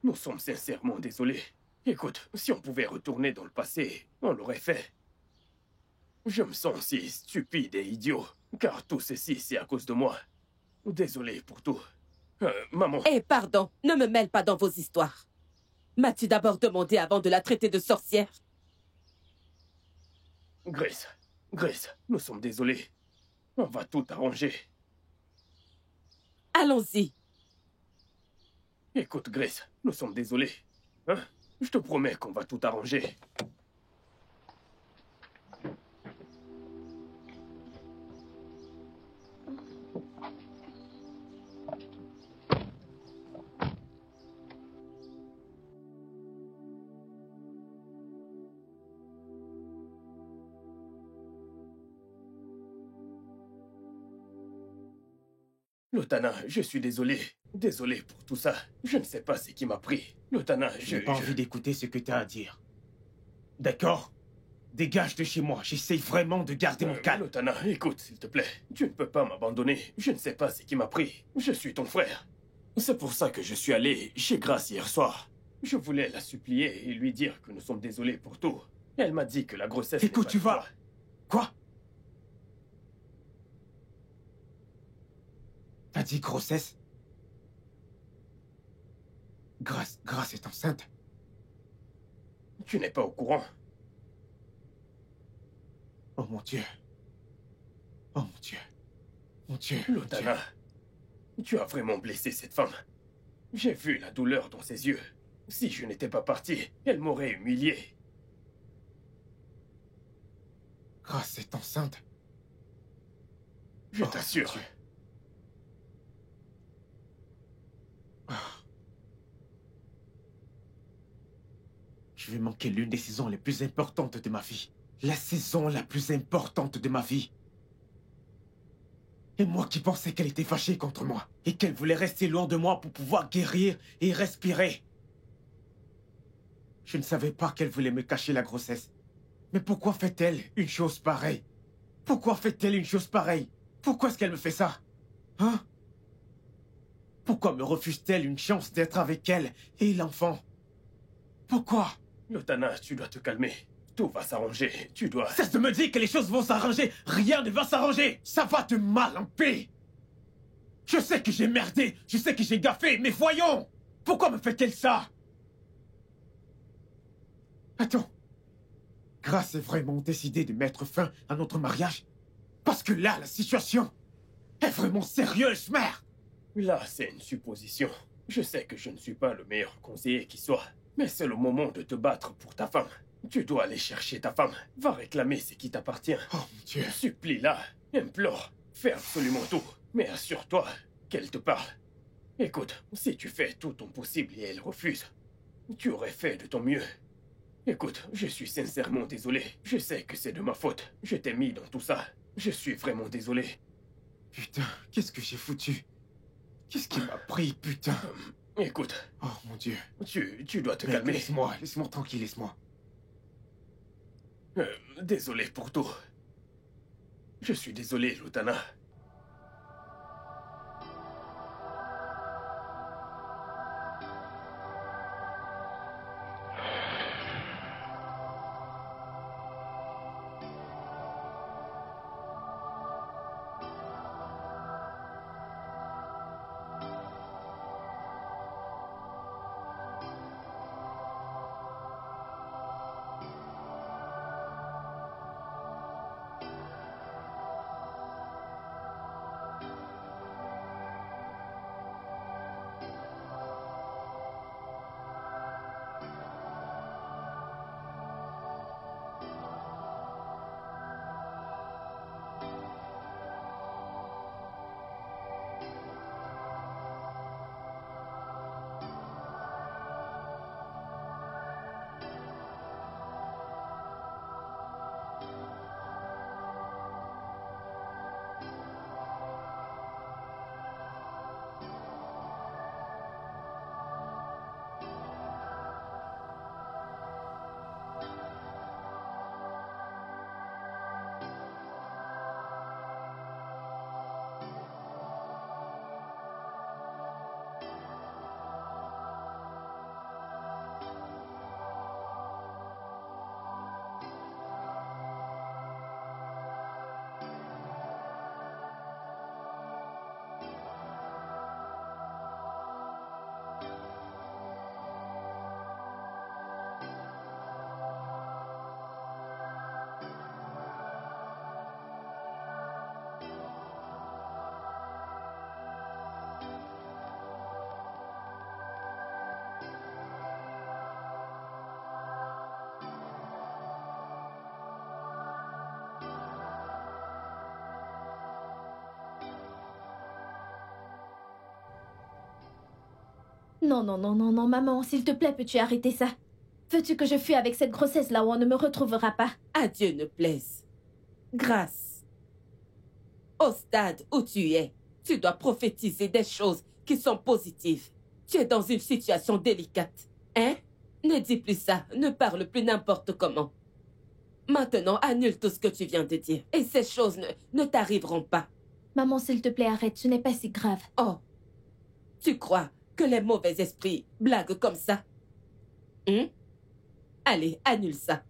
nous sommes sincèrement désolés. Écoute, si on pouvait retourner dans le passé, on l'aurait fait. Je me sens si stupide et idiot, car tout ceci, c'est à cause de moi. Désolé pour tout. Maman... Eh, pardon, ne me mêle pas dans vos histoires. M'as-tu d'abord demandé avant de la traiter de sorcière? Grace, nous sommes désolés. On va tout arranger. Allons-y. Écoute, Grace, nous sommes désolés. Hein? Je te promets qu'on va tout arranger. Lotana, je suis désolé. Désolé pour tout ça. Je ne sais pas ce qui m'a pris. Lotana, je n'ai pas envie d'écouter ce que tu as à dire. D'accord? Dégage de chez moi. J'essaye vraiment de garder mon calme. Lotana, écoute, s'il te plaît. Tu ne peux pas m'abandonner. Je ne sais pas ce qui m'a pris. Je suis ton frère. C'est pour ça que je suis allé chez Grace hier soir. Je voulais la supplier et lui dire que nous sommes désolés pour tout. Elle m'a dit que la grossesse... Écoute, tu vas... Quoi? T'as dit grossesse? Grace est enceinte? Tu n'es pas au courant? Oh mon Dieu. Oh mon Dieu. Mon Dieu. Lotana, tu as vraiment blessé cette femme. J'ai vu la douleur dans ses yeux. Si je n'étais pas parti, elle m'aurait humilié. Grace est enceinte? Je t'assure. Je vais manquer l'une des saisons les plus importantes de ma vie. La saison la plus importante de ma vie. Et moi qui pensais qu'elle était fâchée contre moi. Et qu'elle voulait rester loin de moi pour pouvoir guérir et respirer. Je ne savais pas qu'elle voulait me cacher la grossesse. Mais pourquoi fait-elle une chose pareille? Pourquoi fait-elle une chose pareille? Pourquoi est-ce qu'elle me fait ça? Hein? Pourquoi me refuse-t-elle une chance d'être avec elle et l'enfant? Pourquoi? Lotana, tu dois te calmer. Tout va s'arranger. Tu dois... Cesse de me dire que les choses vont s'arranger. Rien ne va s'arranger. Ça va te mal en paix. Je sais que j'ai merdé. Je sais que j'ai gaffé. Mais voyons. Pourquoi me fait-elle ça? Attends. Grace est vraiment décidée de mettre fin à notre mariage? Parce que là, la situation est vraiment sérieuse, merde. Là, c'est une supposition. Je sais que je ne suis pas le meilleur conseiller qui soit. Mais c'est le moment de te battre pour ta femme. Tu dois aller chercher ta femme. Va réclamer ce qui t'appartient. Oh mon Dieu. Supplie-la. Implore. Fais absolument tout. Mais assure-toi qu'elle te parle. Écoute, si tu fais tout ton possible et elle refuse, tu aurais fait de ton mieux. Écoute, je suis sincèrement désolé. Je sais que c'est de ma faute. Je t'ai mis dans tout ça. Je suis vraiment désolé. Putain, qu'est-ce que j'ai foutu? Qu'est-ce qui m'a pris, putain? Écoute. Oh mon Dieu. Tu dois te Mec, calmer. laisse-moi tranquille, laisse-moi. Désolé pour tout. Je suis désolé, Lutana. Non, non, non, non, non, maman, s'il te plaît, peux-tu arrêter ça? Veux-tu que je fuis avec cette grossesse là où on ne me retrouvera pas? À Dieu ne plaise. Grâce. Au stade où tu es, tu dois prophétiser des choses qui sont positives. Tu es dans une situation délicate. Hein? Ne dis plus ça, ne parle plus n'importe comment. Maintenant, annule tout ce que tu viens de dire. Et ces choses ne t'arriveront pas. Maman, s'il te plaît, arrête, ce n'est pas si grave. Oh, tu crois que les mauvais esprits blaguent comme ça? Allez, annule ça.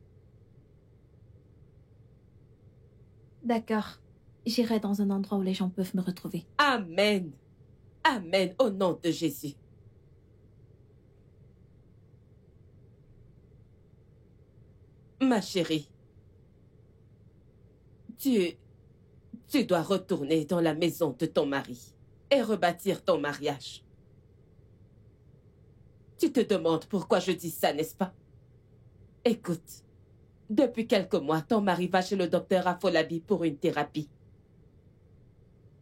D'accord. J'irai dans un endroit où les gens peuvent me retrouver. Amen. Amen, au nom de Jésus. Ma chérie, tu dois retourner dans la maison de ton mari et rebâtir ton mariage. Tu te demandes pourquoi je dis ça, n'est-ce pas? Écoute, depuis quelques mois, ton mari va chez le docteur Afolabi pour une thérapie.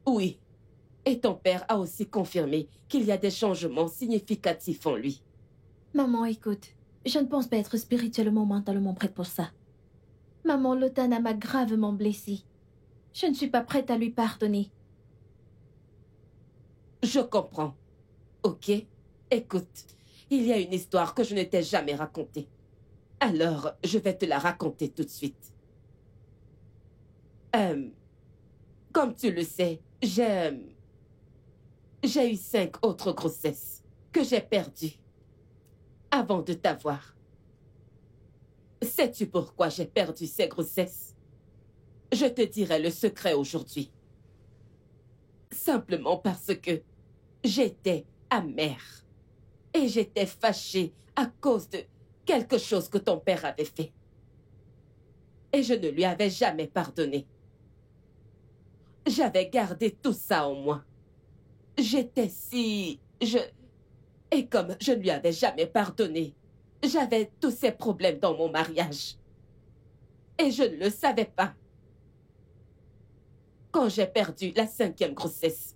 Oui, et ton père a aussi confirmé qu'il y a des changements significatifs en lui. Maman, écoute, je ne pense pas être spirituellement ou mentalement prête pour ça. Maman, Lotana m'a gravement blessée. Je ne suis pas prête à lui pardonner. Je comprends. Ok? Écoute, il y a une histoire que je ne t'ai jamais racontée. Alors, je vais te la raconter tout de suite. Comme tu le sais, j'ai J'ai eu 5 autres grossesses que j'ai perdues avant de t'avoir. Sais-tu pourquoi j'ai perdu ces grossesses? Je te dirai le secret aujourd'hui. Simplement parce que j'étais amère. Et j'étais fâchée à cause de quelque chose que ton père avait fait. Et je ne lui avais jamais pardonné. J'avais gardé tout ça en moi. J'étais si... Et comme je ne lui avais jamais pardonné, j'avais tous ces problèmes dans mon mariage. Et je ne le savais pas. Quand j'ai perdu la 5e grossesse,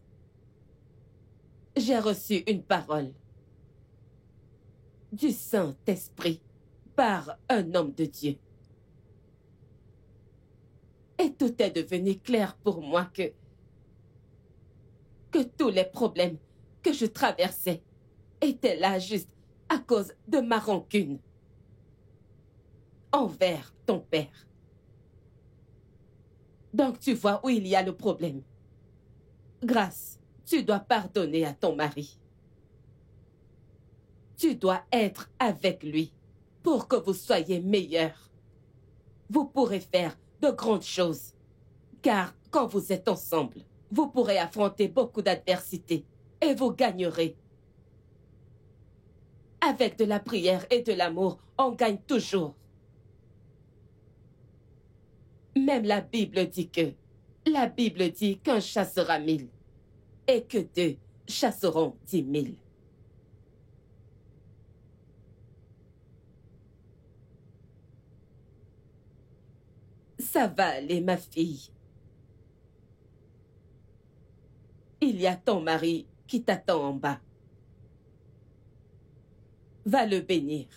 j'ai reçu une parole du Saint-Esprit par un homme de Dieu. Et tout est devenu clair pour moi que tous les problèmes que je traversais étaient là juste à cause de ma rancune envers ton père. Donc tu vois où il y a le problème. Grâce, tu dois pardonner à ton mari. Tu dois être avec lui pour que vous soyez meilleurs. Vous pourrez faire de grandes choses, car quand vous êtes ensemble, vous pourrez affronter beaucoup d'adversités et vous gagnerez. Avec de la prière et de l'amour, on gagne toujours. Même la Bible dit qu'un chassera 1000 et que 2 chasseront 10 000. Ça va aller, ma fille. Il y a ton mari qui t'attend en bas. Va le bénir.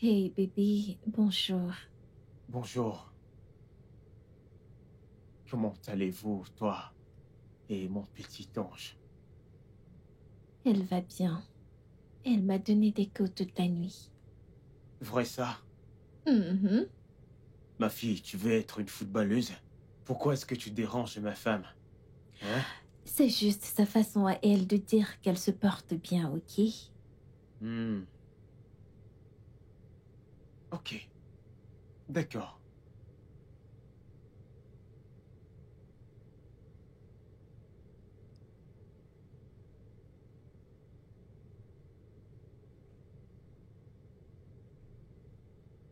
Hey bébé, bonjour. Bonjour. Comment allez-vous, toi et mon petit ange? Elle va bien. Elle m'a donné des coups toute la nuit. Vrai ça? Mhm. Ma fille, tu veux être une footballeuse? Pourquoi est-ce que tu déranges ma femme? Hein? C'est juste sa façon à elle de dire qu'elle se porte bien, ok? Ok. D'accord.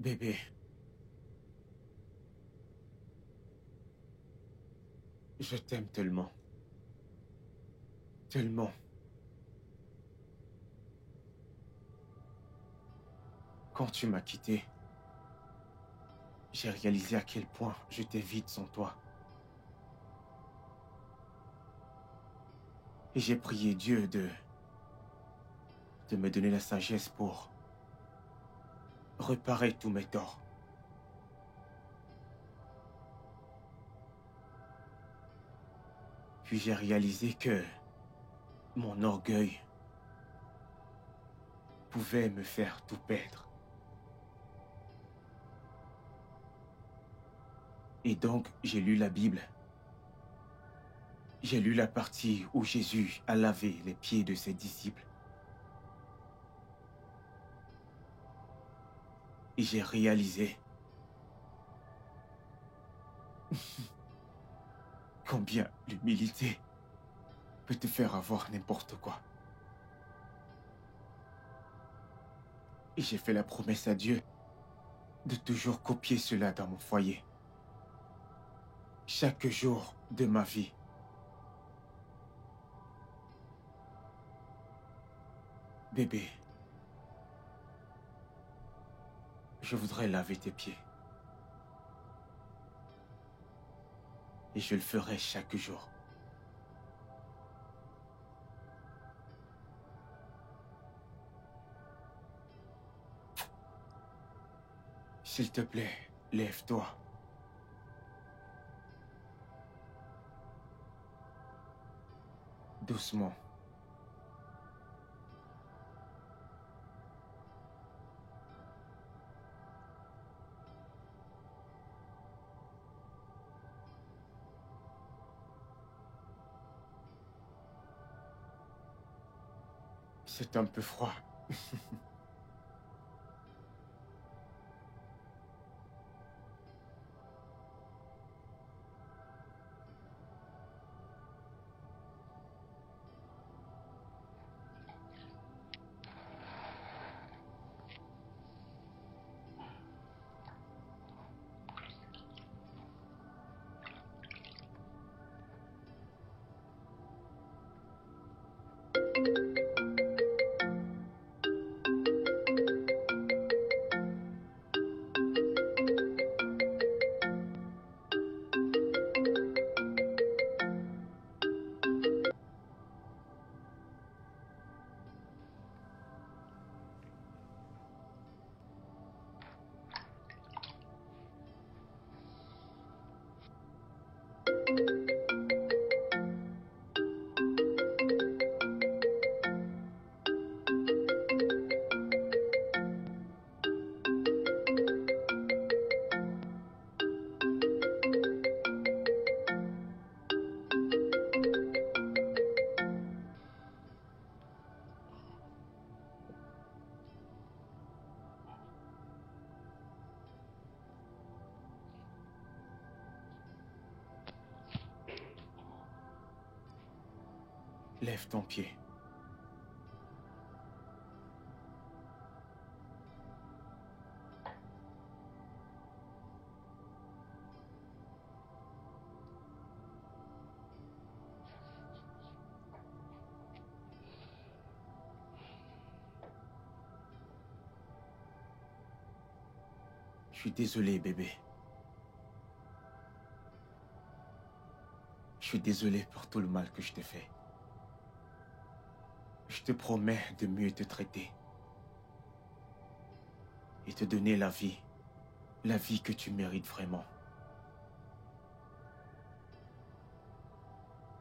Bébé. Je t'aime tellement. Tellement. Quand tu m'as quitté, j'ai réalisé à quel point j'étais vide sans toi. Et j'ai prié Dieu de me donner la sagesse pour réparer tous mes torts. Puis j'ai réalisé que mon orgueil pouvait me faire tout perdre. Et donc, j'ai lu la Bible. J'ai lu la partie où Jésus a lavé les pieds de ses disciples. Et j'ai réalisé combien l'humilité peut te faire avoir n'importe quoi. Et j'ai fait la promesse à Dieu de toujours copier cela dans mon foyer. Chaque jour de ma vie. Bébé, je voudrais laver tes pieds. Et je le ferai chaque jour. S'il te plaît, lève-toi. Doucement. C'est un peu froid. Lève ton pied. Je suis désolé, bébé. Je suis désolé pour tout le mal que je t'ai fait. Je te promets de mieux te traiter. Et te donner la vie que tu mérites vraiment.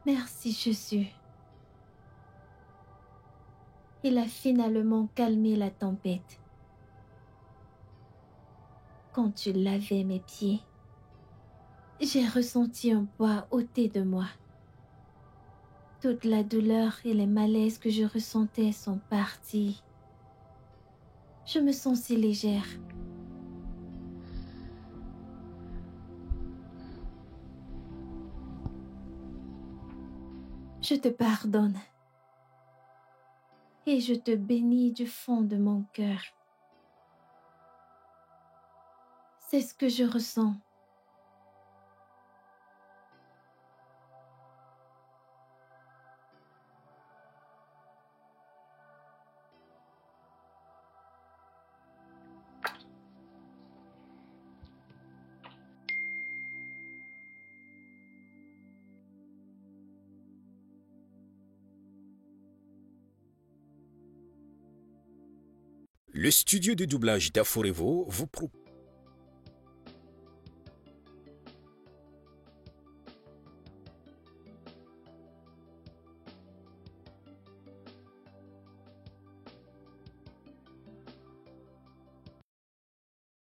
Merci Jésus. Il a finalement calmé la tempête. Quand tu lavais mes pieds, j'ai ressenti un poids ôté de moi. Toute la douleur et les malaises que je ressentais sont partis. Je me sens si légère. Je te pardonne. Et je te bénis du fond de mon cœur. C'est ce que je ressens. Le studio de doublage d'Aforevo vous propose